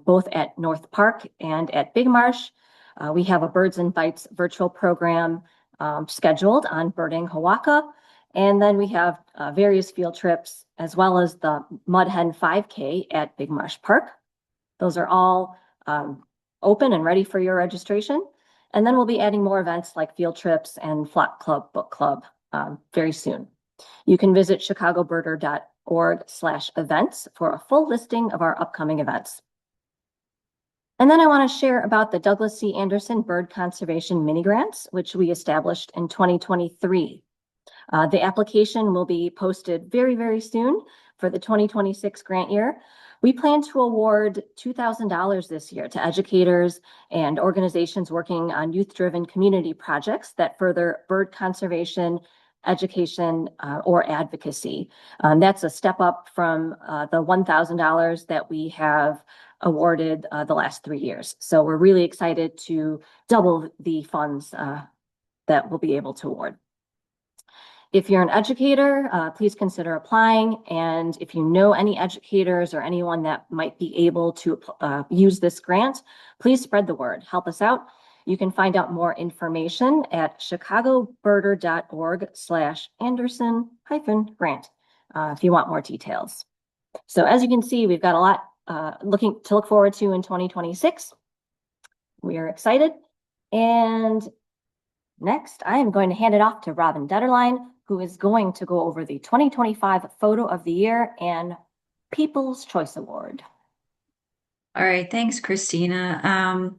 both at North Park and at Big Marsh. We have a Birds and Bites virtual program scheduled on birding Hawaka. And then we have various field trips as well as the Mud Hen 5K at Big Marsh Park. Those are all open and ready for your registration. And then we'll be adding more events like field trips and Flock Club, Book Club very soon. You can visit chicagobirder.org/events for a full listing of our upcoming events. And then I want to share about the Douglas C. Anderson Bird Conservation Mini Grants, which we established in 2023. The application will be posted very, very soon for the 2026 grant year. We plan to award $2,000 this year to educators and organizations working on youth-driven community projects that further bird conservation, education, or advocacy. That's a step up from the $1,000 that we have awarded the last 3 years. So we're really excited to double the funds that we'll be able to award. If you're an educator, please consider applying. And if you know any educators or anyone that might be able to use this grant, please spread the word. Help us out. You can find out more information at chicagobirder.org/Anderson-grant if you want more details. So as you can see, we've got a lot to look forward to in 2026. We are excited. And next, I am going to hand it off to Robin Detterline, who is going to go over the 2025 Photo of the Year and People's Choice Award. All right, thanks, Christina.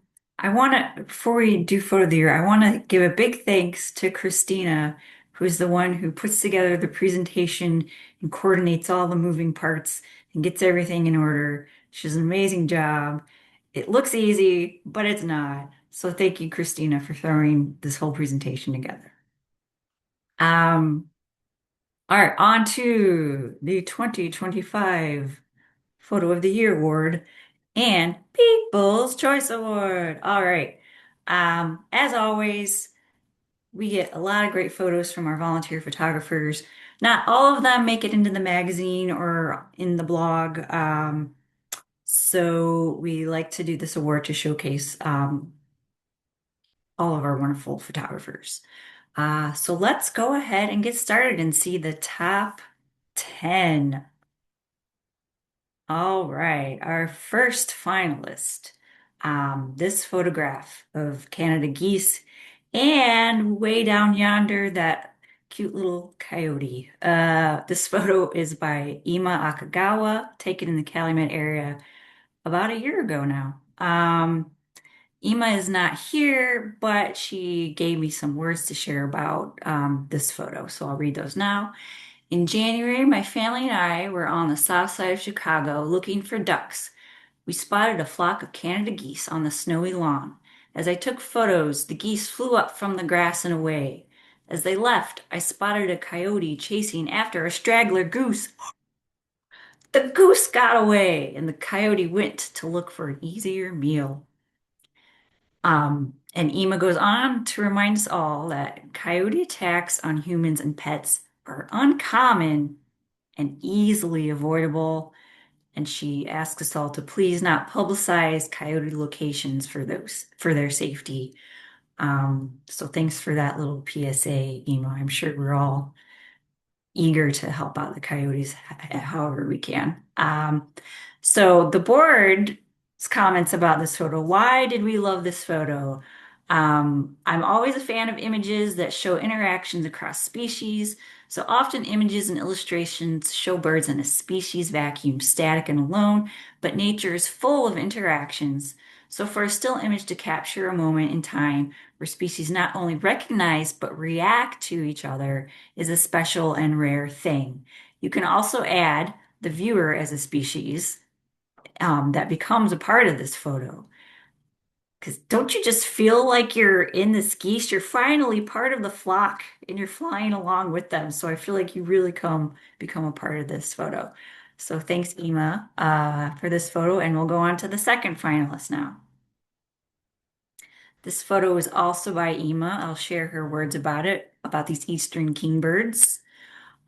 Before we do Photo of the Year, I want to give a big thanks to Christina, who's the one who puts together the presentation and coordinates all the moving parts and gets everything in order. She does an amazing job. It looks easy, but it's not. So thank you, Christina, for throwing this whole presentation together. All right, on to the 2025 Photo of the Year Award and People's Choice Award. All right. As always, we get a lot of great photos from our volunteer photographers. Not all of them make it into the magazine or in the blog. So we like to do this award to showcase all of our wonderful photographers. So let's go ahead and get started and see the top 10. All right, our first finalist. This photograph of Canada geese and way down yonder, that cute little coyote. This photo is by Ima Akagawa, taken in the Calumet area about a year ago now. Ima is not here, but she gave me some words to share about this photo, so I'll read those now. In January, my family and I were on the south side of Chicago looking for ducks. We spotted a flock of Canada geese on the snowy lawn. As I took photos, the geese flew up from the grass and away. As they left, I spotted a coyote chasing after a straggler goose. The goose got away, and the coyote went to look for an easier meal. And Ima goes on to remind us all that coyote attacks on humans and pets are uncommon and easily avoidable. And she asks us all to please not publicize coyote locations for their safety. So thanks for that little PSA, Ima. I'm sure we're all eager to help out the coyotes however we can. So the board's comments about this photo. Why did we love this photo? I'm always a fan of images that show interactions across species. So often images and illustrations show birds in a species vacuum, static and alone, but nature is full of interactions. So for a still image to capture a moment in time where species not only recognize but react to each other is a special and rare thing. You can also add the viewer as a species that becomes a part of this photo. Because don't you just feel like you're in this geese? You're finally part of the flock and you're flying along with them. So I feel like you really become a part of this photo. So thanks, Ima, for this photo. And we'll go on to the second finalist now. This photo is also by Ema. I'll share her words about it, about these eastern kingbirds.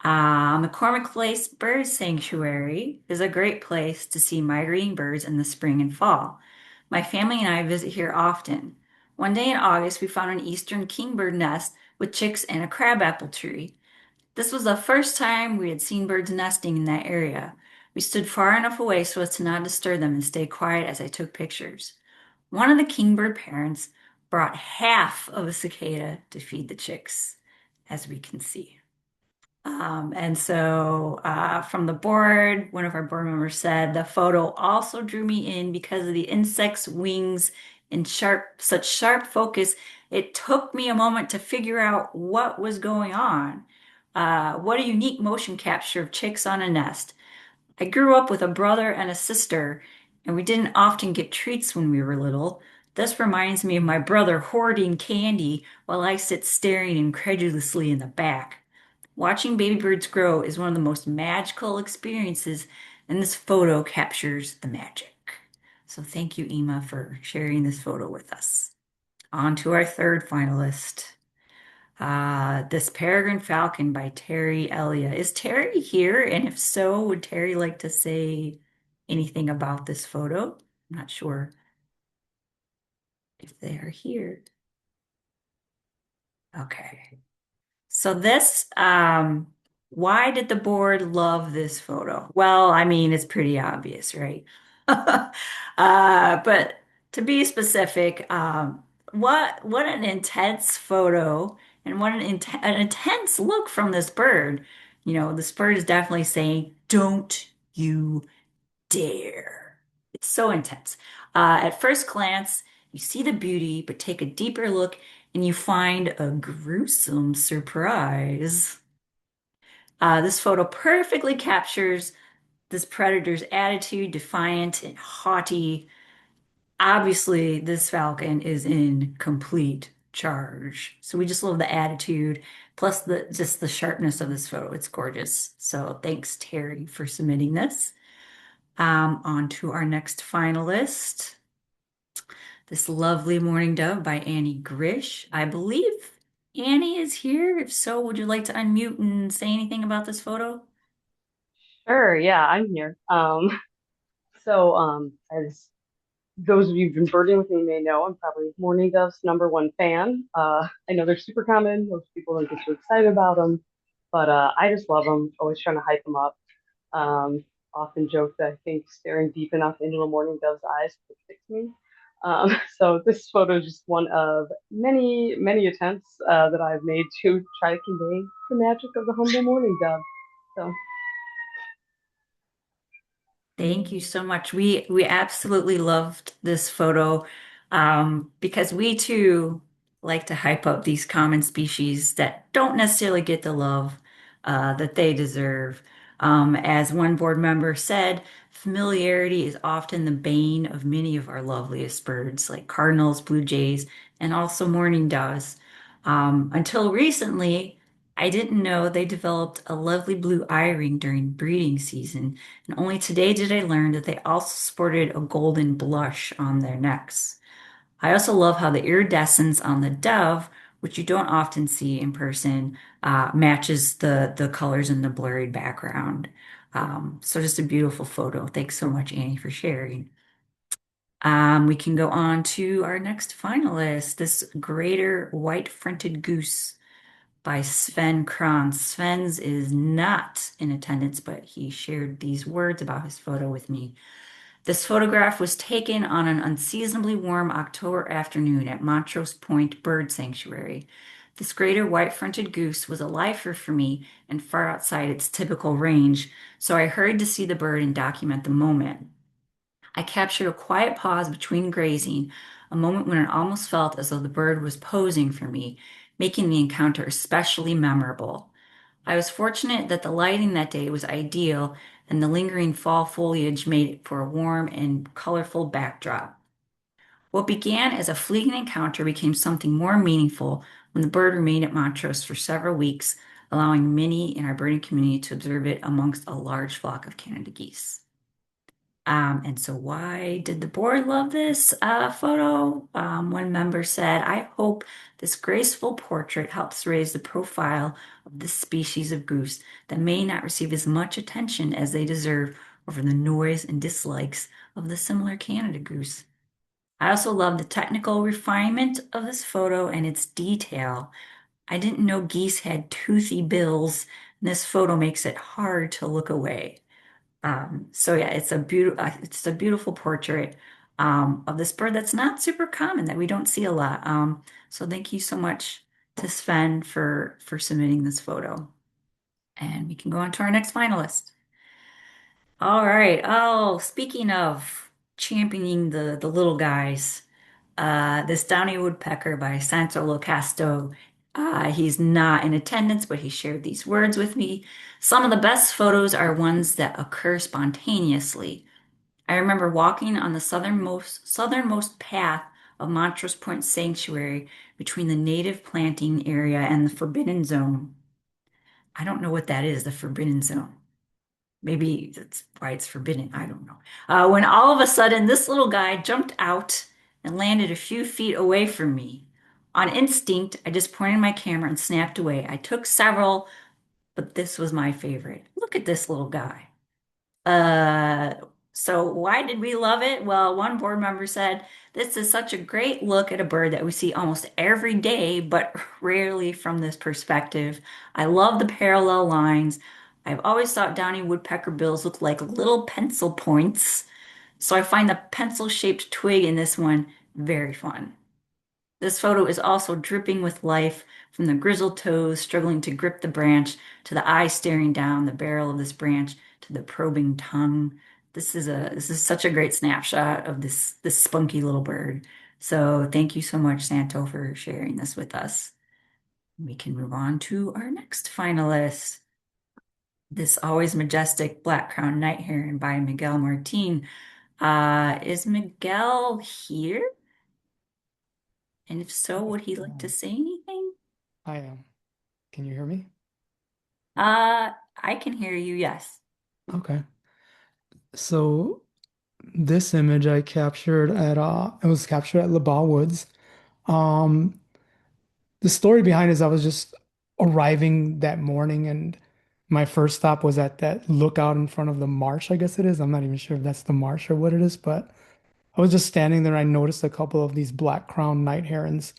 McCormick Place Bird Sanctuary is a great place to see migrating birds in the spring and fall. My family and I visit here often. One day in August, we found an eastern kingbird nest with chicks and a crabapple tree. This was the first time we had seen birds nesting in that area. We stood far enough away so as to not disturb them and stay quiet as I took pictures. One of the kingbird parents brought half of a cicada to feed the chicks, as we can see. From the board, one of our board members said the photo also drew me in because of the insect's wings and such sharp focus. It took me a moment to figure out what was going on. What a unique motion capture of chicks on a nest. I grew up with a brother and a sister, and we didn't often get treats when we were little. This reminds me of my brother hoarding candy while I sit staring incredulously in the back. Watching baby birds grow is one of the most magical experiences, and this photo captures the magic. So thank you, Ema, for sharing this photo with us. On to our third finalist. This Peregrine Falcon by Terry Elia. Is Terry here? And if so, would Terry like to say anything about this photo? I'm not sure if they are here. Okay. So why did the board love this photo? Well, I mean, it's pretty obvious, right? But to be specific, what an intense photo and what an intense look from this bird. You know, this bird is definitely saying, "Don't you dare." It's so intense. At first glance, you see the beauty, but take a deeper look and you find a gruesome surprise. This photo perfectly captures this predator's attitude, defiant and haughty. Obviously, this falcon is in complete charge. So we just love the attitude, plus the sharpness of this photo. It's gorgeous. So thanks, Terry, for submitting this. On to our next finalist. This Lovely Morning Dove by Annie Grish. I believe Annie is here. If so, would you like to unmute and say anything about this photo? Sure, yeah, I'm here. As those of you who've been birding with me may know, I'm probably Mourning Dove's #1 fan. I know they're super common. Most people don't get too excited about them, but I just love them. Always trying to hype them up. Often joke that I think staring deep enough into a mourning dove's eyes could fix me. So this photo is just one of many, many attempts that I've made to try to convey the magic of the humble mourning dove. So Thank you so much. We absolutely loved this photo because we too like to hype up these common species that don't necessarily get the love that they deserve. As one board member said, familiarity is often the bane of many of our loveliest birds, like cardinals, blue jays, and also mourning doves. Until recently, I didn't know they developed a lovely blue eye ring during breeding season. And only today did I learn that they also sported a golden blush on their necks. I also love how the iridescence on the dove, which you don't often see in person, matches the colors in the blurred background. So just a beautiful photo. Thanks so much, Annie, for sharing. We can go on to our next finalist, this greater white-fronted goose by Sven Kranz. Sven's is not in attendance, but he shared these words about his photo with me. This photograph was taken on an unseasonably warm October afternoon at Montrose Point Bird Sanctuary. This greater white-fronted goose was a lifer for me and far outside its typical range, so I hurried to see the bird and document the moment. I captured a quiet pause between grazing, a moment when it almost felt as though the bird was posing for me, making the encounter especially memorable. I was fortunate that the lighting that day was ideal and the lingering fall foliage made it for a warm and colorful backdrop. What began as a fleeting encounter became something more meaningful when the bird remained at Montrose for several weeks, allowing many in our birding community to observe it amongst a large flock of Canada geese. And so why did the board love this photo? One member said, I hope this graceful portrait helps raise the profile of this species of goose that may not receive as much attention as they deserve over the noise and dislikes of the similar Canada goose. I also love the technical refinement of this photo and its detail. I didn't know geese had toothy bills, and this photo makes it hard to look away. So yeah, it's a beautiful portrait of this bird that's not super common, that we don't see a lot. So thank you so much to Sven for submitting this photo. And we can go on to our next finalist. All right. Oh, speaking of championing the little guys, this downy woodpecker by Santo Locasto. He's not in attendance, but he shared these words with me. Some of the best photos are ones that occur spontaneously. I remember walking on the southernmost path of Montrose Point Sanctuary between the native planting area and the Forbidden Zone. I don't know what that is, the Forbidden Zone. Maybe that's why it's forbidden. I don't know. When all of a sudden, this little guy jumped out and landed a few feet away from me. On instinct, I just pointed my camera and snapped away. I took several, but this was my favorite. Look at this little guy. Uh, so why did we love it? Well, one board member said, this is such a great look at a bird that we see almost every day, but rarely from this perspective. I love the parallel lines. I've always thought downy woodpecker bills look like little pencil points, so I find the pencil-shaped twig in this one very fun. This photo is also dripping with life, from the grizzled toes struggling to grip the branch to the eye staring down the barrel of this branch to the probing tongue. This is such a great snapshot of this spunky little bird. So thank you so much, Santo, for sharing this with us. We can move on to our next finalist. This always majestic black-crowned night heron by Miguel Martin. Is Miguel here? And if so, would he like to say anything? I am. Can you hear me? I can hear you, yes. Okay. So this image I captured at it was captured at LaBagh Woods. Um the story behind it is I was just arriving that morning and my first stop was at that lookout in front of the marsh, I guess it is. I'm not even sure if that's the marsh or what it is, but I was just standing there. I noticed a couple of these black-crowned night herons,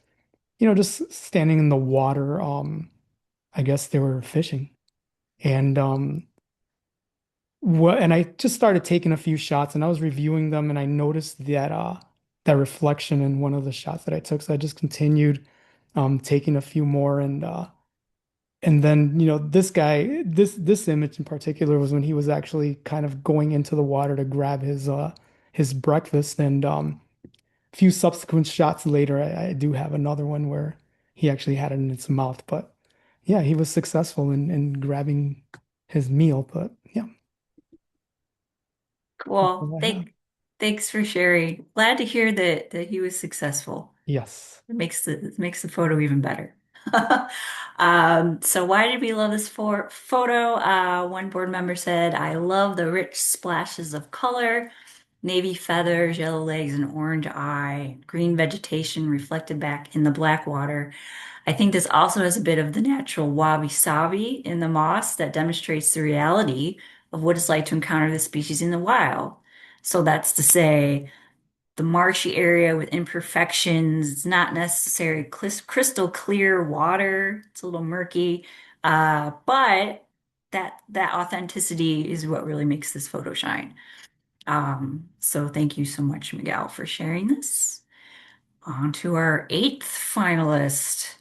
just standing in the water. I guess they were fishing. And and I just started taking a few shots and I was reviewing them and I noticed that reflection in one of the shots that I took. So I just continued taking a few more and then this guy this image in particular was when he was actually kind of going into the water to grab his breakfast and a few subsequent shots later I do have another one where he actually had it in its mouth, but yeah, he was successful in grabbing his meal, but yeah. Well, All I have. thanks for sharing. Glad to hear that he was successful. Yes. It makes the photo even better. So why did we love this photo? One board member said, I love the rich splashes of color, navy feathers, yellow legs, and orange eye, green vegetation reflected back in the black water. I think this also has a bit of the natural wabi-sabi in the moss that demonstrates the reality of what it's like to encounter this species in the wild. So that's to say, the marshy area with imperfections, it's not necessarily crystal clear water. It's a little murky, but that authenticity is what really makes this photo shine. So thank you so much, Miguel, for sharing this. On to our 8th finalist.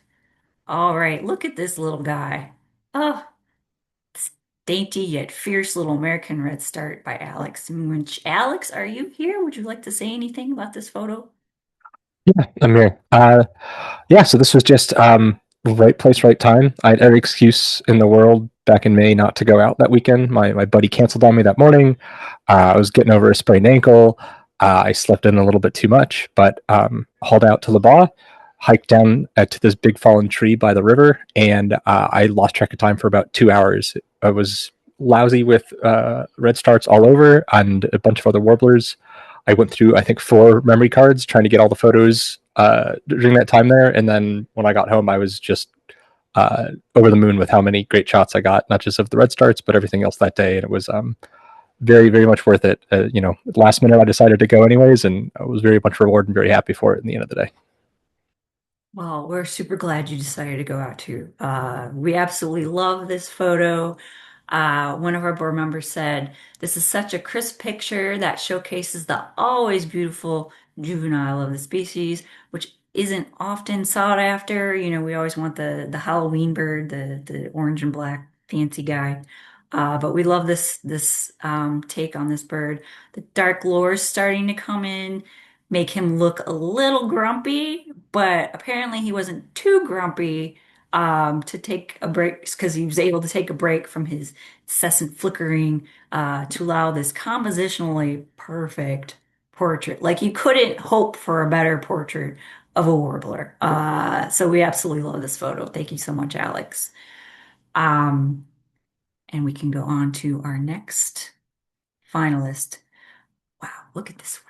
All right, look at this little guy. Oh, it's dainty yet fierce little American redstart by Alex Munch. Alex, are you here? Would you like to say anything about this photo? Yeah, I'm here. Yeah, so this was just right place, right time. I had every excuse in the world back in May not to go out that weekend. My buddy canceled on me that morning. I was getting over a sprained ankle. I slept in a little bit too much, but hauled out to LaBagh, hiked down to this big fallen tree by the river, and I lost track of time for about 2 hours. It was lousy with red starts all over and a bunch of other warblers. I went through, I think, 4 memory cards trying to get all the photos during that time there. And then when I got home, I was just over the moon with how many great shots I got, not just of the red starts, but everything else that day. And it was very, very much worth it. Last minute I decided to go anyways, and I was very much rewarded and very happy for it in the end of the day. Well, we're super glad you decided to go out too. We absolutely love this photo. One of our board members said, "This is such a crisp picture that showcases the always beautiful juvenile of the species, which isn't often sought after. We always want the Halloween bird, the orange and black fancy guy. But we love this take on this bird. The dark lore is starting to come in, make him look a little grumpy, but apparently he wasn't too grumpy to take a break because he was able to take a break from his incessant flickering to allow this compositionally perfect portrait. Like you couldn't hope for a better portrait of a warbler. So we absolutely love this photo. Thank you so much, Alex. And we can go on to our next finalist. Wow, look at this one.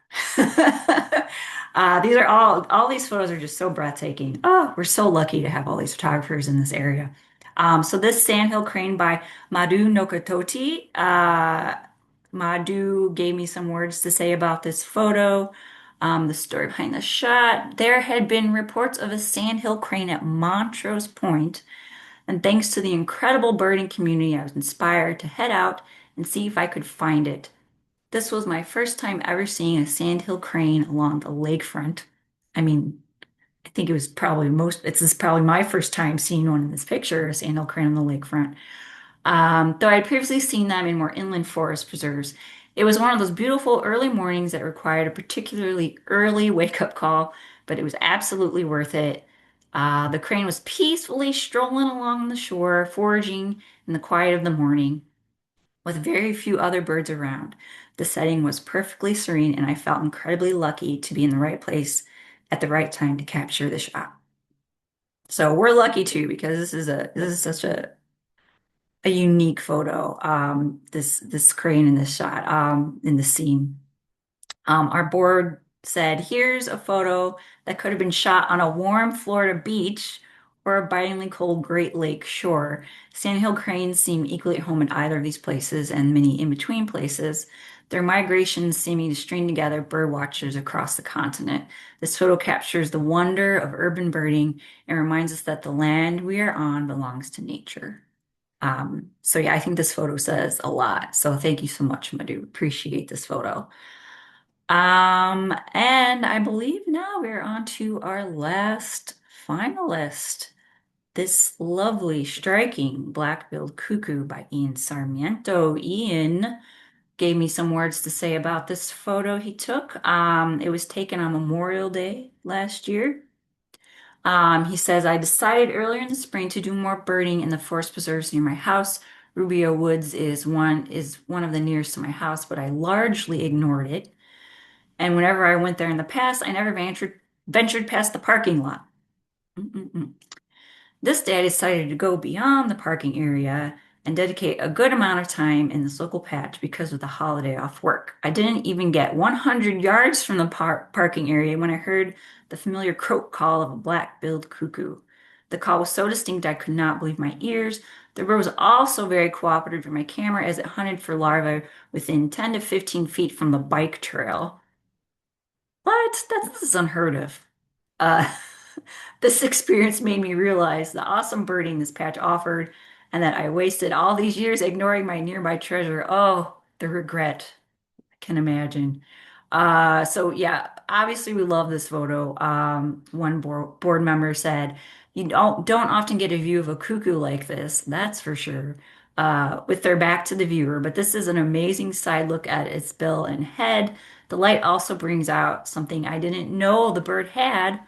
These are all these photos are just so breathtaking. Oh, we're so lucky to have all these photographers in this area. So this sandhill crane by Madhu Nokatoti. Madhu gave me some words to say about this photo. The story behind the shot. There had been reports of a sandhill crane at Montrose Point, and thanks to the incredible birding community, I was inspired to head out and see if I could find it. This was my first time ever seeing a sandhill crane along the lakefront. I mean, I think this is probably my first time seeing one in this picture, a sandhill crane on the lakefront. Though I'd previously seen them in more inland forest preserves. It was one of those beautiful early mornings that required a particularly early wake-up call, but it was absolutely worth it. The crane was peacefully strolling along the shore, foraging in the quiet of the morning, with very few other birds around. The setting was perfectly serene, and I felt incredibly lucky to be in the right place at the right time to capture the shot. So we're lucky too, because this is such a unique photo. This crane in this shot, in the scene. Our board said, "Here's a photo that could have been shot on a warm Florida beach or a bitingly cold Great Lake shore. Sandhill cranes seem equally at home in either of these places and many in between places. Their migrations seeming to string together bird watchers across the continent. This photo captures the wonder of urban birding and reminds us that the land we are on belongs to nature." So yeah, I think this photo says a lot. So thank you so much, Madhu. Appreciate this photo. And I believe now we're on to our last finalist. This lovely, striking black-billed cuckoo by Ian Sarmiento. Ian gave me some words to say about this photo he took. It was taken on Memorial Day last year. He says, "I decided earlier in the spring to do more birding in the forest preserves near my house. Rubio Woods is one of the nearest to my house, but I largely ignored it. And whenever I went there in the past, I never ventured past the parking lot. Mm-mm-mm. This day, I decided to go beyond the parking area and dedicate a good amount of time in this local patch because of the holiday off work. I didn't even get 100 yards from the parking area when I heard the familiar croak call of a black-billed cuckoo. The call was so distinct I could not believe my ears. The bird was also very cooperative with my camera as it hunted for larvae within 10 to 15 feet from the bike trail. What? This is unheard of. Uh, this experience made me realize the awesome birding this patch offered and that I wasted all these years ignoring my nearby treasure. Oh, the regret. I can imagine. So yeah, obviously we love this photo. One board member said, "You don't often get a view of a cuckoo like this, that's for sure, with their back to the viewer, but this is an amazing side look at its bill and head. The light also brings out something I didn't know the bird had,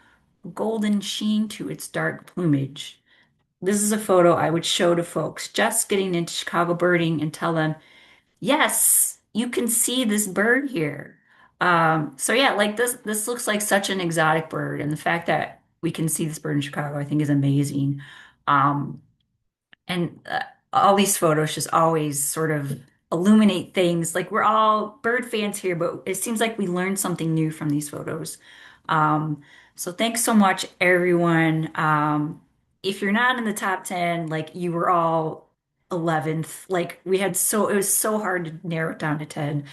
a golden sheen to its dark plumage. This is a photo I would show to folks just getting into Chicago birding and tell them, yes, you can see this bird here." So yeah, like this looks like such an exotic bird, and the fact that we can see this bird in Chicago, I think is amazing. Um, and all these photos just always sort of illuminate things. Like we're all bird fans here, but it seems like we learned something new from these photos. So thanks so much, everyone. If you're not in the top 10, like you were all 11th, like it was so hard to narrow it down to 10.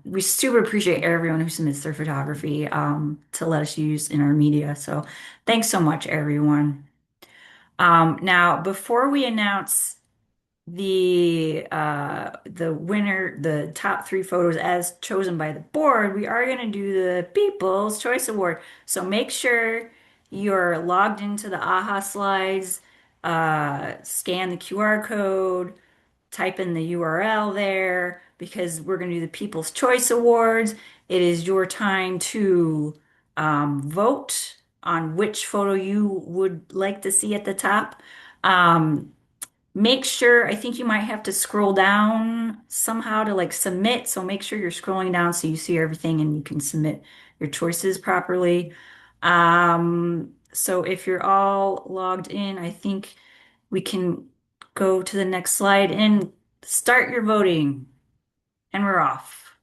We super appreciate everyone who submits their photography to let us use in our media. So thanks so much, everyone. Now, before we announce the winner, the top three photos as chosen by the board, we are going to do the People's Choice Award. So make sure you're logged into the AHA slides, scan the QR code, type in the URL there because we're going to do the People's Choice Awards. It is your time to vote on which photo you would like to see at the top. Make sure, I think you might have to scroll down somehow to like submit. So make sure you're scrolling down so you see everything and you can submit your choices properly. So if you're all logged in, I think we can go to the next slide and start your voting. And we're off.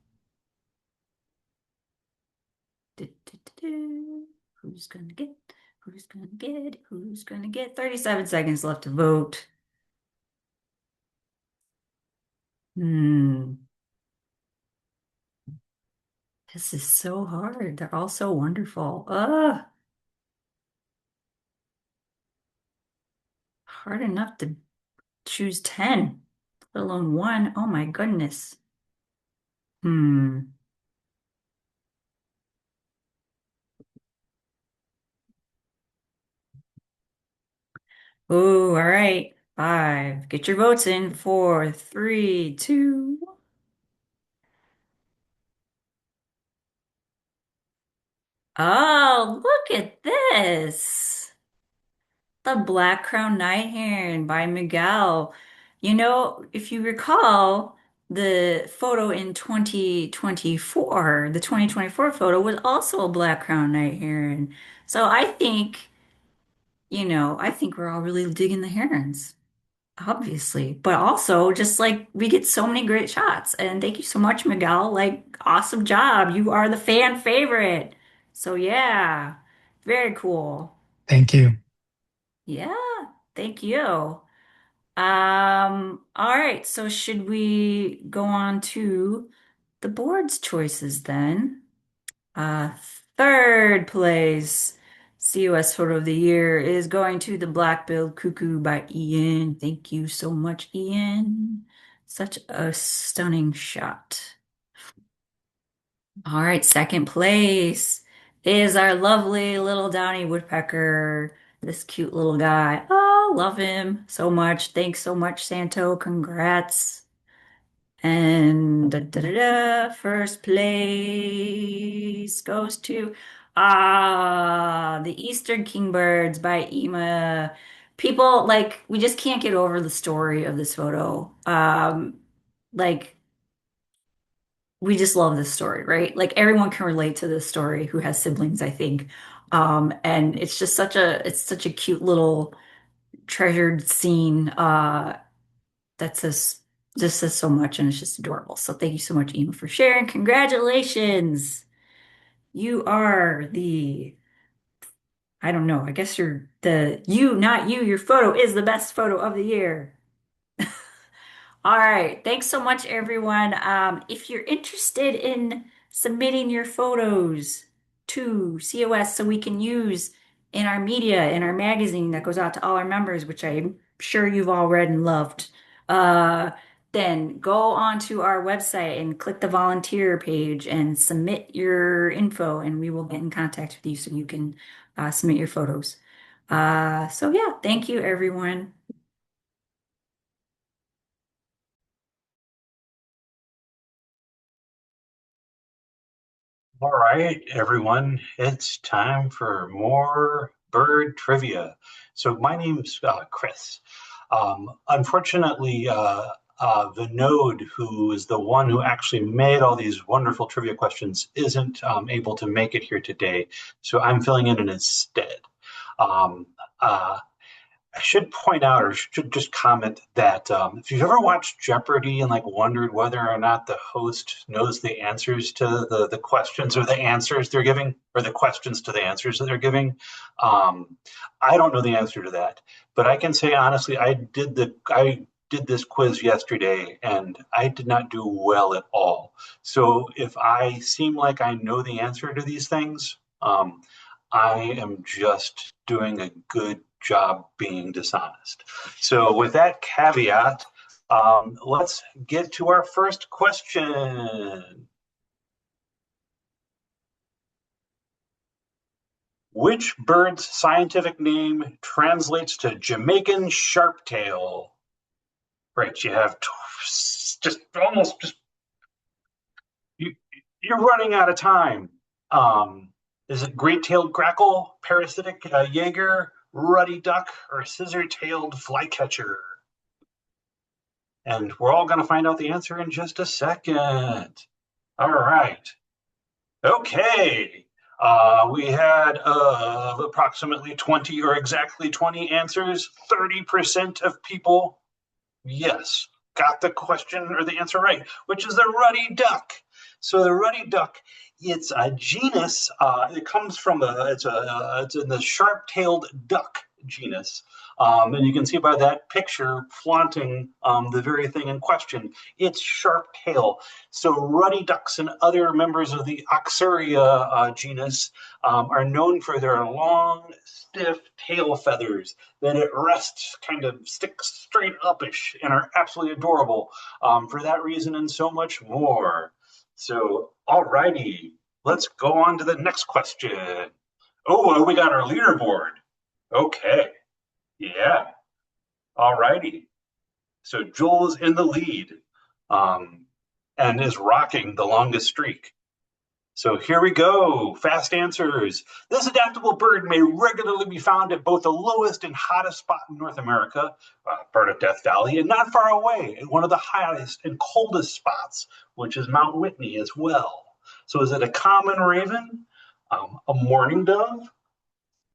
Who's gonna get? Who's gonna get? Who's gonna get? 37 seconds left to vote. This is so hard. They're all so wonderful. Hard enough to choose 10, let alone one. Oh my goodness. Hmm. Oh, all right. 5. Get your votes in. 4, 3, 2. Oh, look at this. The Black Crown Night Heron by Miguel. You know, if you recall, the photo in 2024, the 2024 photo was also a Black Crown Night Heron. So I think we're all really digging the herons, obviously. But also, just like we get so many great shots. And thank you so much, Miguel. Like, awesome job. You are the fan favorite. So yeah, very cool. Thank you. Yeah, thank you. All right, so should we go on to the board's choices then? Uh, Third place COS photo of the year is going to the Black-billed Cuckoo by Ian. Thank you so much, Ian. Such a stunning shot. All right, second place is our lovely little Downy Woodpecker. This cute little guy. Oh, love him so much. Thanks so much, Santo. Congrats. And first place goes to the Eastern Kingbirds by Ema. People like we just can't get over the story of this photo. Like we just love this story, right? Like everyone can relate to this story who has siblings, I think. And it's just such a cute little treasured scene that says just says so much and it's just adorable. So thank you so much, Ema, for sharing. Congratulations. You are I don't know, I guess you're not you, your photo is the best photo of the year. All right. Thanks so much, everyone. If you're interested in submitting your photos to COS so we can use in our media, in our magazine that goes out to all our members, which I'm sure you've all read and loved, then go onto our website and click the volunteer page and submit your info, and we will get in contact with you so you can submit your photos. So yeah, thank you, everyone. All right, everyone, it's time for more bird trivia. So my name's Chris. Unfortunately, the node who is the one who actually made all these wonderful trivia questions isn't able to make it here today. So I'm filling in instead. Um, uh, I should point out, or should just comment that if you've ever watched Jeopardy and like wondered whether or not the host knows the answers to the questions or the answers they're giving, or the questions to the answers that they're giving, I don't know the answer to that. But I can say honestly, I did this quiz yesterday and I did not do well at all. So if I seem like I know the answer to these things, I am just doing a good job being dishonest. So with that caveat, let's get to our first question. Which bird's scientific name translates to Jamaican sharptail? Right, you have just almost just you're running out of time. Is it great-tailed grackle, parasitic Jaeger, ruddy duck, or scissor-tailed flycatcher? And we're all going to find out the answer in just a second. All right. Okay. We had approximately 20 or exactly 20 answers. 30% of people, yes, got the question or the answer right, which is the ruddy duck. So the ruddy duck, it's a genus. It comes from it's in the sharp-tailed duck genus. And you can see by that picture flaunting the very thing in question. It's sharp tail. So ruddy ducks and other members of the Oxuria genus are known for their long, stiff tail feathers that at rest kind of stick straight upish and are absolutely adorable for that reason and so much more. So, all righty, let's go on to the next question. Oh, we got our leaderboard. Okay. Yeah. All righty. So Joel is in the lead and is rocking the longest streak. So here we go. Fast answers. This adaptable bird may regularly be found at both the lowest and hottest spot in North America, part of Death Valley, and not far away at one of the highest and coldest spots, which is Mount Whitney as well. So is it a common raven, a mourning dove,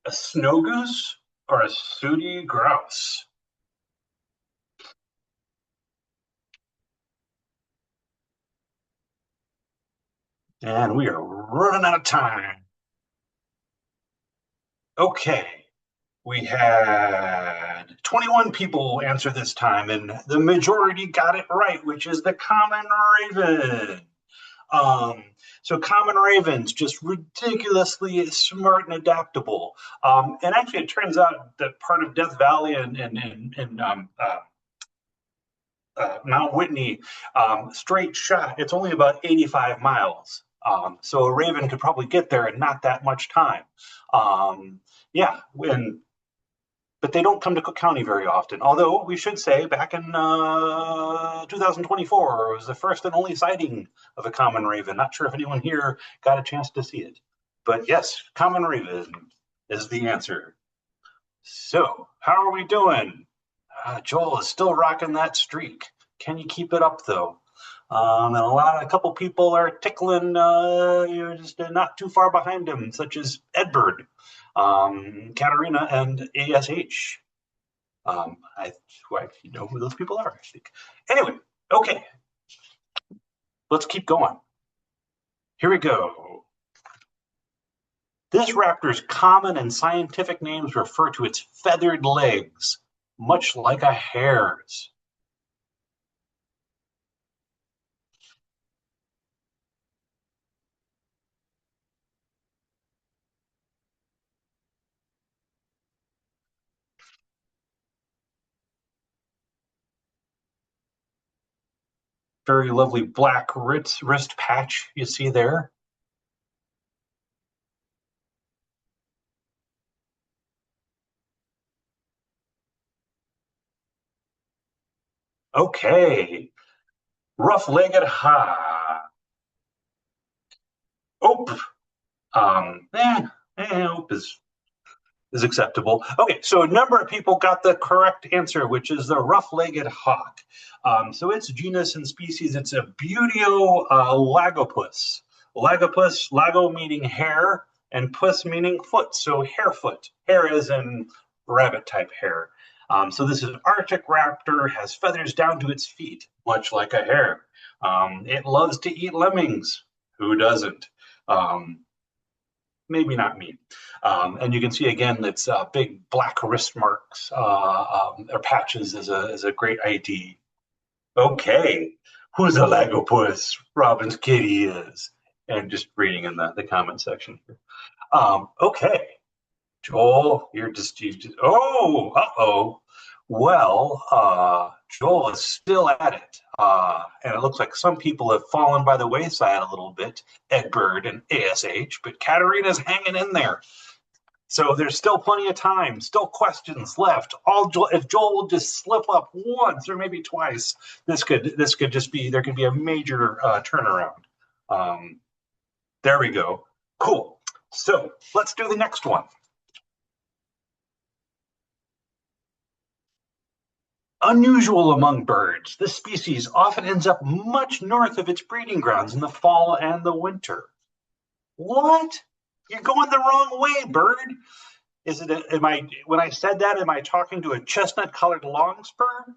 a snow goose, or a sooty grouse? And we are running out of time. Okay, we had 21 people answer this time, and the majority got it right, which is the common raven. So common ravens, just ridiculously smart and adaptable. And actually, it turns out that part of Death Valley and Mount Whitney, straight shot, it's only about 85 miles. So a raven could probably get there in not that much time. But they don't come to Cook County very often. Although we should say back in 2024, it was the first and only sighting of a common raven. Not sure if anyone here got a chance to see it. But yes, common raven is the answer. So how are we doing? Joel is still rocking that streak. Can you keep it up though? And a couple people are tickling, you're just not too far behind him, such as Edbird, Katarina, and ASH. You know who those people are, I think. Anyway, okay. Let's keep going. Here we go. This raptor's common and scientific names refer to its feathered legs, much like a hare's. Very lovely black wrist patch you see there. Okay, rough-legged hawk. Ope. Ope is acceptable. Okay, so a number of people got the correct answer, which is the rough-legged hawk. So its genus and species, it's a Buteo lagopus. Lagopus, lago meaning hare, and pus meaning foot, so harefoot. Hare is in rabbit-type hare. So this is an Arctic raptor, has feathers down to its feet, much like a hare. It loves to eat lemmings. Who doesn't? Maybe not me. And you can see again, it's big black wrist marks or patches is a great ID. Okay, who's a Lagopus? Robin's kitty is. And just reading in the comment section here. Okay, Joel, uh-oh. Well, Joel is still at it. And it looks like some people have fallen by the wayside a little bit, Ed Bird and ASH, but Katarina's hanging in there. So there's still plenty of time, still questions left. If Joel will just slip up once or maybe twice, this could just be, there could be a major turnaround. There we go. Cool. So let's do the next one. Unusual among birds, this species often ends up much north of its breeding grounds in the fall and the winter. What? You're going the wrong way, bird. When I said that, am I talking to a chestnut-colored longspur,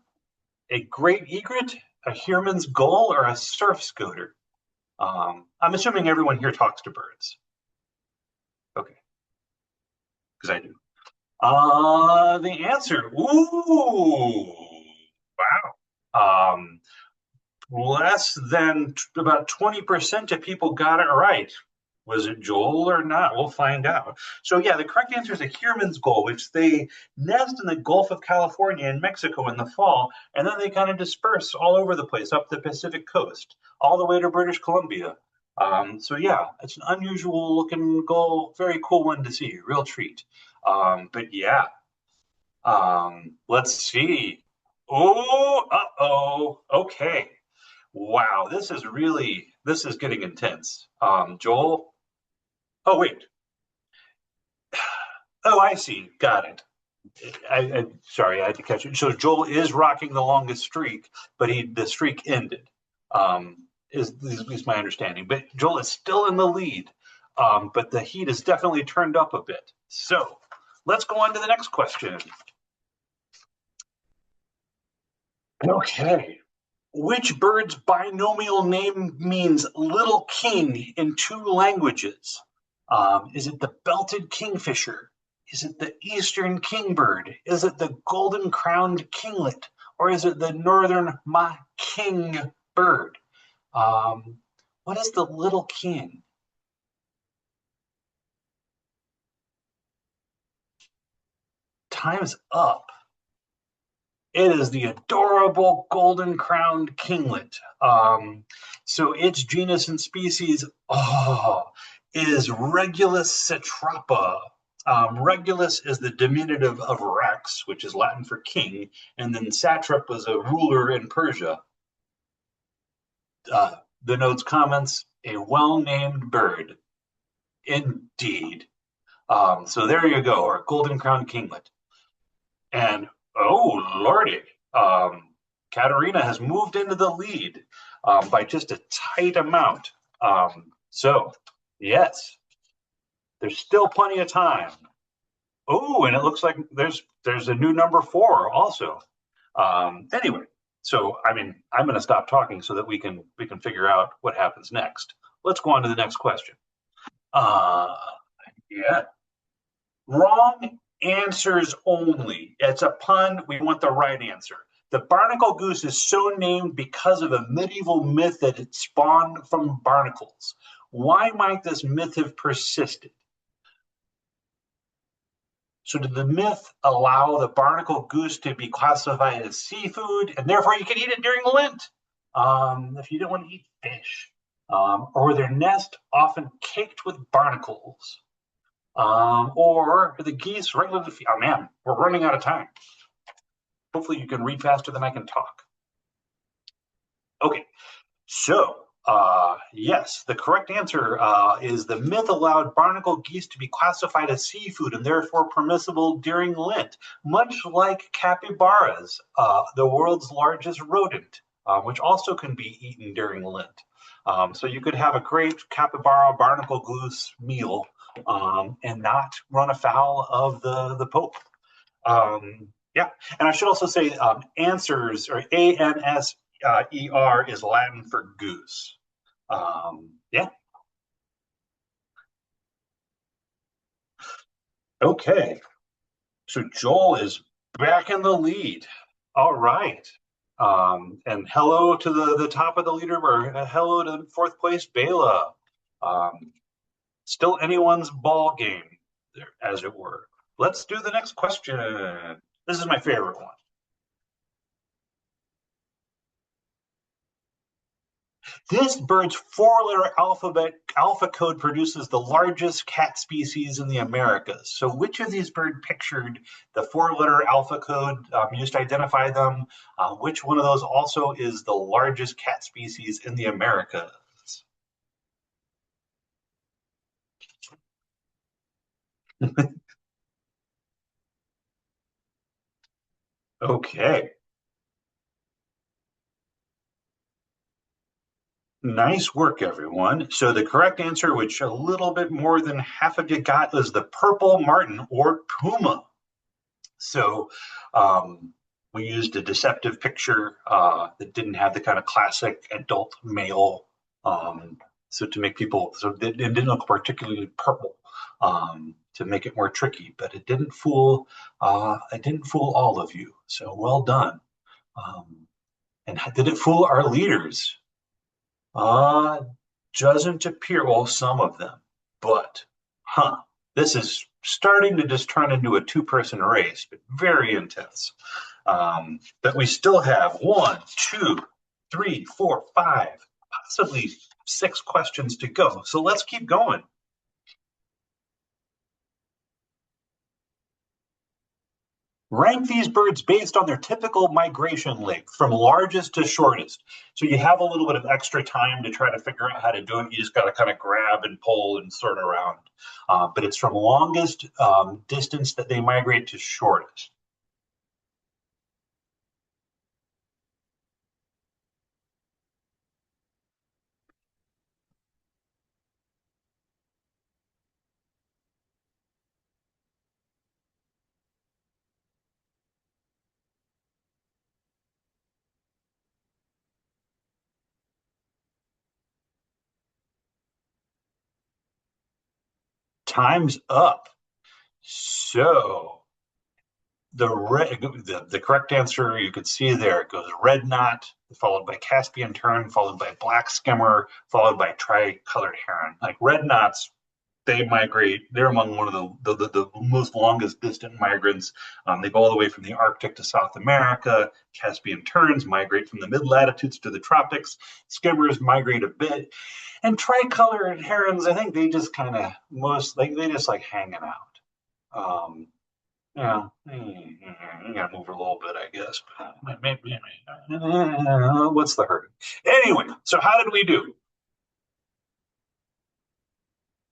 a great egret, a Heermann's gull, or a surf scooter? I'm assuming everyone here talks to birds. Okay, because I do. The answer, ooh, wow. Less than about 20% of people got it right. Was it Joel or not? We'll find out. So yeah, the correct answer is a Heermann's gull, which they nest in the Gulf of California and Mexico in the fall, and then they kind of disperse all over the place up the Pacific coast, all the way to British Columbia. So yeah, it's an unusual looking gull, very cool one to see, real treat. But yeah, let's see. Oh, uh-oh, okay. Wow, this is getting intense. Joel? Oh, wait. Oh, I see. Got it. Sorry, I had to catch it. So Joel is rocking the longest streak, but the streak ended. Is at least my understanding. But Joel is still in the lead. But the heat is definitely turned up a bit. So let's go on to the next question. Okay. Which bird's binomial name means little king in two languages? Is it the belted kingfisher? Is it the eastern kingbird? Is it the golden-crowned kinglet? Or is it the northern kingbird? What is the little king? Time's up. It is the adorable golden-crowned kinglet. So its genus and species is Regulus satrapa. Regulus is the diminutive of rex, which is Latin for king, and then satrap was a ruler in Persia. The notes comments, a well-named bird. Indeed. So there you go, our golden-crowned kinglet. And oh, Lordy. Katarina has moved into the lead by just a tight amount. So, yes, there's still plenty of time. Oh, and it looks like there's a new number 4 also. Anyway, so I mean, I'm going to stop talking so that we can figure out what happens next. Let's go on to the next question. Yeah. Wrong answers only. It's a pun. We want the right answer. The barnacle goose is so named because of a medieval myth that it spawned from barnacles. Why might this myth have persisted? So did the myth allow the barnacle goose to be classified as seafood, and therefore you could eat it during Lent if you didn't want to eat fish? Or were their nest often caked with barnacles? Or the geese regularly, oh man, we're running out of time. Hopefully you can read faster than I can talk. Okay, so yes, the correct answer is the myth allowed barnacle geese to be classified as seafood and therefore permissible during Lent, much like capybaras, the world's largest rodent, which also can be eaten during Lent. So you could have a great capybara barnacle goose meal and not run afoul of the Pope. Yeah, and I should also say answers, or ANSER is Latin for goose. Yeah. Okay. So Joel is back in the lead. All right. And hello to the top of the leaderboard. Hello to fourth place, Bela. Still anyone's ball game, as it were. Let's do the next question. This is my favorite one. This bird's four-letter alpha code produces the largest cat species in the Americas. So which of these birds pictured the four-letter alpha code used to identify them? Which one of those also is the largest cat species in the Americas? Okay. Nice work, everyone. So the correct answer, which a little bit more than half of you got, is the purple martin or puma. So we used a deceptive picture that didn't have the kind of classic adult male, so to make people, so it didn't look particularly purple, to make it more tricky. But it didn't fool all of you. So well done. And did it fool our leaders? Doesn't appear, well, some of them, but this is starting to just turn into a two-person race, but very intense. But we still have 1, 2, 3, 4, 5, possibly 6 questions to go. So let's keep going. Rank these birds based on their typical migration length from largest to shortest. So you have a little bit of extra time to try to figure out how to do it. You just got to kind of grab and pull and sort around. But it's from longest distance that they migrate to shortest. Time's up. So the correct answer you could see there, it goes red knot, followed by Caspian tern, followed by black skimmer, followed by tricolored heron. Like red knots, they migrate. They're among one of the most longest distant migrants. They go all the way from the Arctic to South America. Caspian terns migrate from the mid latitudes to the tropics. Skimmers migrate a bit, and tricolored herons, I think they just kind of they just like hanging out. Yeah, you gotta move a little bit, I guess. Maybe, what's the hurry? Anyway, so how did we do?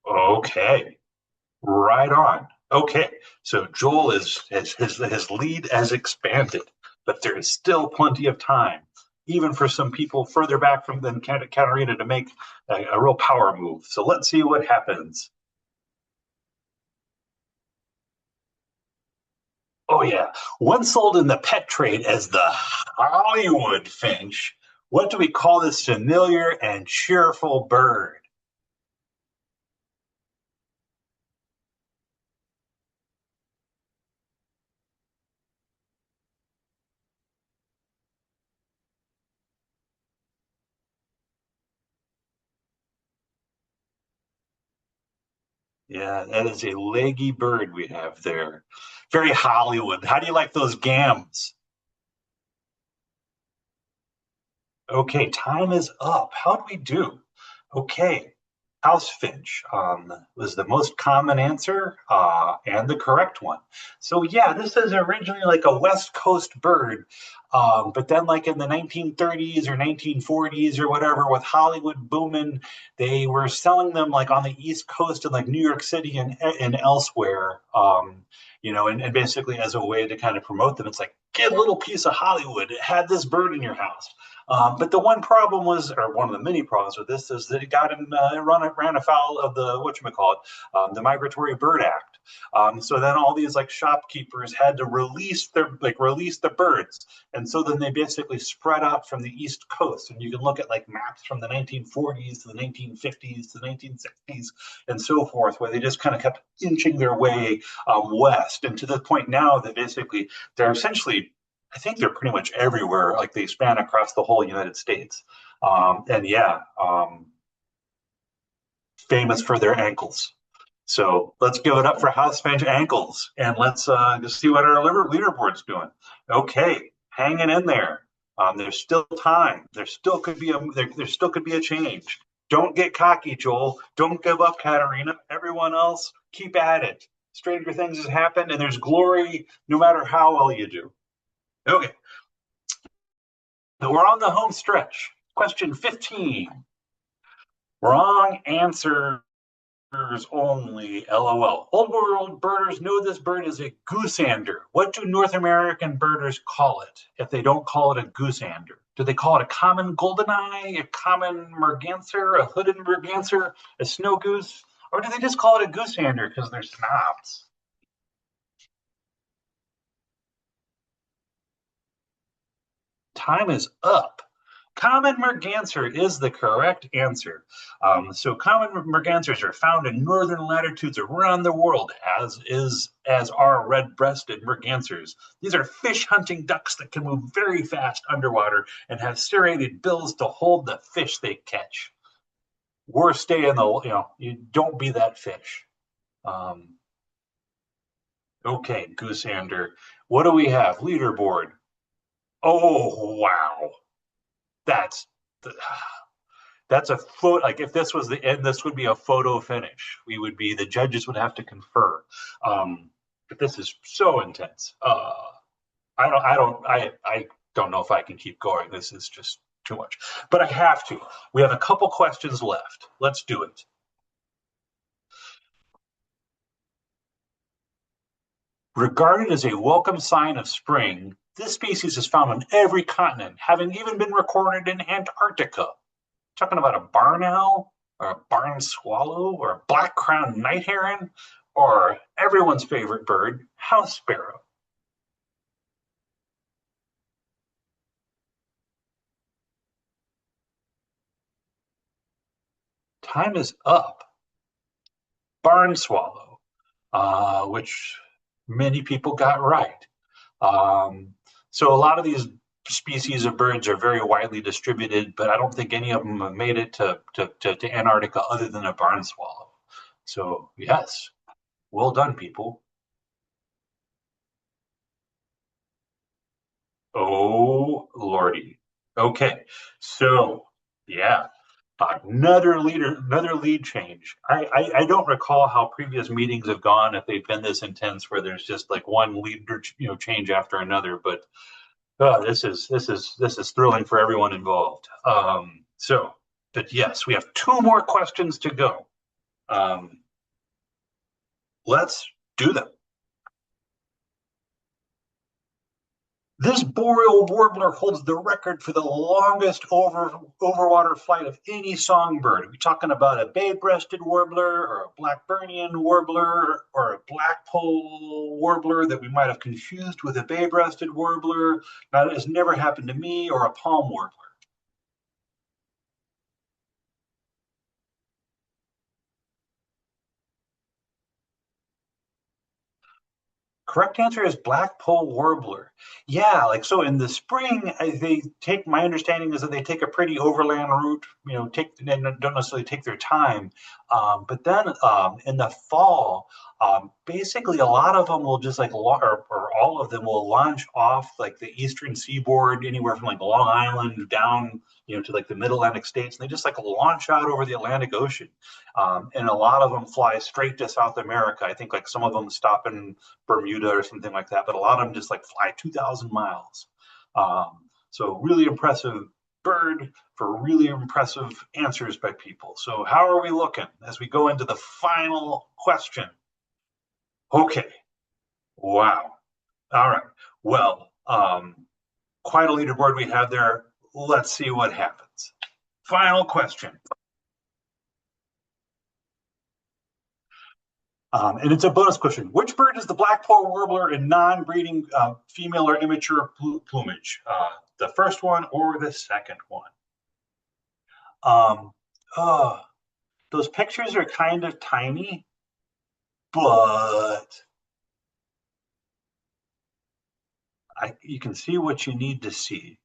Okay, right on. Okay, so Joel his lead has expanded, but there is still plenty of time, even for some people further back from than Katarina to make a real power move. So let's see what happens. Oh yeah, one sold in the pet trade as the Hollywood finch. What do we call this familiar and cheerful bird? Yeah, that is a leggy bird we have there. Very Hollywood. How do you like those gams? Okay, time is up. How do we do? Okay, house finch was the most common answer and the correct one. So yeah, this is originally like a West Coast bird. But then, like in the 1930s or 1940s or whatever, with Hollywood booming, they were selling them like on the East Coast in like New York City and elsewhere. And basically as a way to kind of promote them, it's like, get a little piece of Hollywood. It had this bird in your house. But the one problem was, or one of the many problems with this, is that it ran afoul of the whatchamacallit, the Migratory Bird Act. So then all these like shopkeepers had to release the birds, and so then they basically spread out from the East Coast. And you can look at like maps from the 1940s to the 1950s to the 1960s and so forth, where they just kind of kept inching their way west, and to the point now that basically they're essentially, I think they're pretty much everywhere. Like they span across the whole United States. Famous for their ankles. So let's give it up for house finch ankles, and let's just see what our leaderboard's doing. Okay, hanging in there. There's still time. There still could be a change. Don't get cocky, Joel. Don't give up, Katarina. Everyone else, keep at it. Stranger things has happened, and there's glory no matter how well you do. Okay. So we're on the home stretch. Question 15. Wrong answers only, LOL. Old world birders know this bird is a goosander. What do North American birders call it if they don't call it a goosander? Do they call it a common goldeneye, a common merganser, a hooded merganser, a snow goose? Or do they just call it a goosander because they're snobs? Time is up. Common merganser is the correct answer. So common mergansers are found in northern latitudes around the world, as are red-breasted mergansers. These are fish-hunting ducks that can move very fast underwater and have serrated bills to hold the fish they catch. Or stay in the, you don't be that fish. Okay, goosander. What do we have? Leaderboard. Oh, wow. That's a photo. Like if this was the end, this would be a photo finish. The judges would have to confer. But this is so intense. I don't know if I can keep going. This is just too much, but I have to. We have a couple questions left. Let's do it. Regarded as a welcome sign of spring, this species is found on every continent, having even been recorded in Antarctica. Talking about a barn owl, or a barn swallow, or a black-crowned night heron, or everyone's favorite bird, house sparrow. Time is up. Barn swallow, which many people got right. So a lot of these species of birds are very widely distributed, but I don't think any of them have made it to Antarctica other than a barn swallow. So yes, well done, people. Oh, Lordy. Okay, so yeah, another lead change. I don't recall how previous meetings have gone, if they've been this intense where there's just like one leader change after another, but this is thrilling for everyone involved. But yes, we have two more questions to go. Let's do them. This boreal warbler holds the record for the longest overwater flight of any songbird. Are we talking about a bay-breasted warbler, or a Blackburnian warbler, or a blackpoll warbler that we might have confused with a bay-breasted warbler? Now, that has never happened to me, or a palm warbler. Correct answer is blackpoll warbler. Yeah, like so in the spring, my understanding is that they take a pretty overland route, and don't necessarily take their time. But then in the fall, basically a lot of them will just or all of them will launch off like the eastern seaboard, anywhere from like Long Island down, to like the mid Atlantic states. And they just like launch out over the Atlantic Ocean. And a lot of them fly straight to South America. I think like some of them stop in Bermuda or something like that, but a lot of them just like fly 2,000 miles. So really impressive bird for really impressive answers by people. So how are we looking as we go into the final question? Okay. Wow. All right. Well, quite a leaderboard we have there. Let's see what happens. Final question. And it's a bonus question. Which bird is the black-polled warbler in non-breeding female or immature plumage? The first one or the second one? Um, uh, those pictures are kind of tiny, but you can see what you need to see.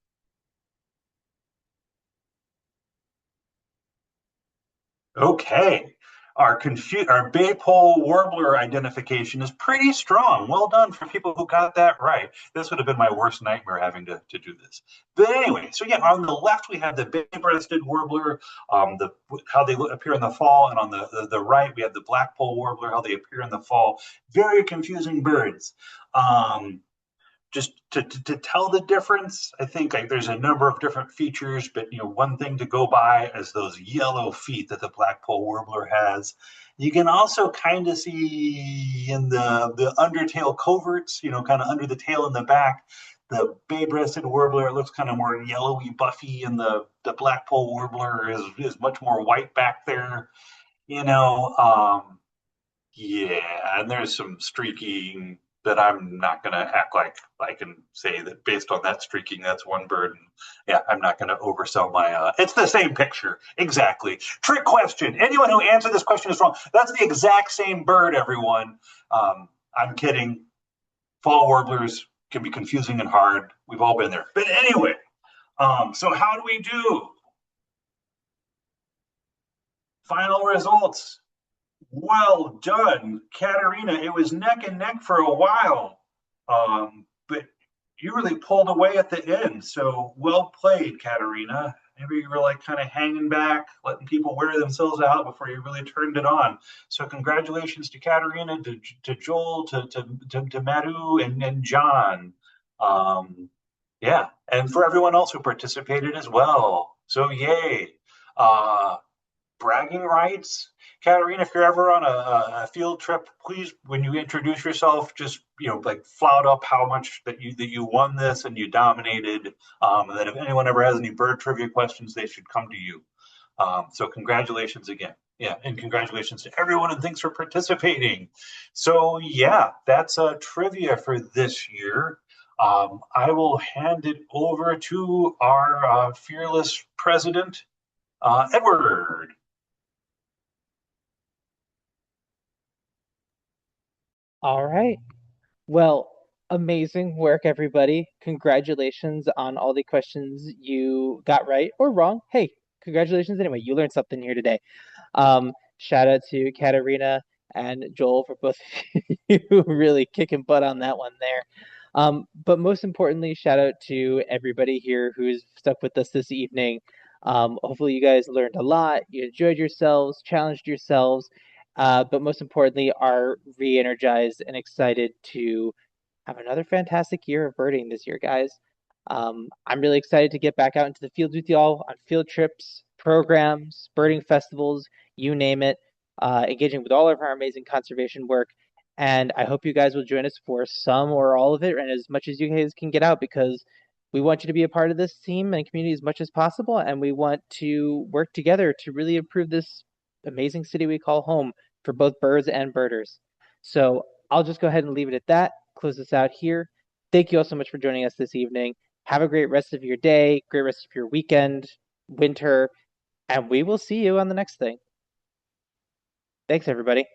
Okay. Our Baypole warbler identification is pretty strong. Well done for people who got that right. This would have been my worst nightmare having to do this. But anyway, so yeah, on the left we have the bay-breasted warbler, how they appear in the fall, and on the right we have the black-polled warbler, how they appear in the fall. Very confusing birds. Just to tell the difference, I think there's a number of different features, but one thing to go by is those yellow feet that the black-polled warbler has. You can also kind of see in the undertail coverts, kind of under the tail in the back, the bay-breasted warbler, it looks kind of more yellowy, buffy, and the black-polled warbler is much more white back there. Yeah, and there's some streaking that I'm not going to act like I can say that based on that streaking, that's one bird. And yeah, I'm not going to oversell my. It's the same picture. Exactly. Trick question. Anyone who answered this question is wrong. That's the exact same bird, everyone. I'm kidding. Fall warblers can be confusing and hard. We've all been there. But anyway, so how do we do? Final results. Well done, Katerina. It was neck and neck for a while, but you really pulled away at the end. So well played, Katerina. Maybe you were like kind of hanging back, letting people wear themselves out before you really turned it on. So congratulations to Katerina, to Joel, to Madhu, and John. Yeah, and for everyone else who participated as well. So yay. Bragging rights. Katerina, if you're ever on a field trip, please, when you introduce yourself, just like flout up how much that you won this and you dominated. And that if anyone ever has any bird trivia questions, they should come to you. So congratulations again. Yeah, and congratulations to everyone, and thanks for participating. So yeah, that's trivia for this year. I will hand it over to our fearless president, Edward. All right. Well, amazing work, everybody. Congratulations on all the questions you got right or wrong. Hey, congratulations anyway. You learned something here today. Shout out to Katerina and Joel for both of you really kicking butt on that one there. But most importantly, shout out to everybody here who's stuck with us this evening. Hopefully you guys learned a lot, you enjoyed yourselves, challenged yourselves, but most importantly are re-energized and excited to have another fantastic year of birding this year, guys. I'm really excited to get back out into the fields with y'all on field trips, programs, birding festivals, you name it, engaging with all of our amazing conservation work. And I hope you guys will join us for some or all of it, and as much as you guys can get out, because we want you to be a part of this team and community as much as possible, and we want to work together to really improve this amazing city we call home for both birds and birders. So I'll just go ahead and leave it at that, close this out here. Thank you all so much for joining us this evening. Have a great rest of your day, great rest of your weekend, winter, and we will see you on the next thing. Thanks, everybody.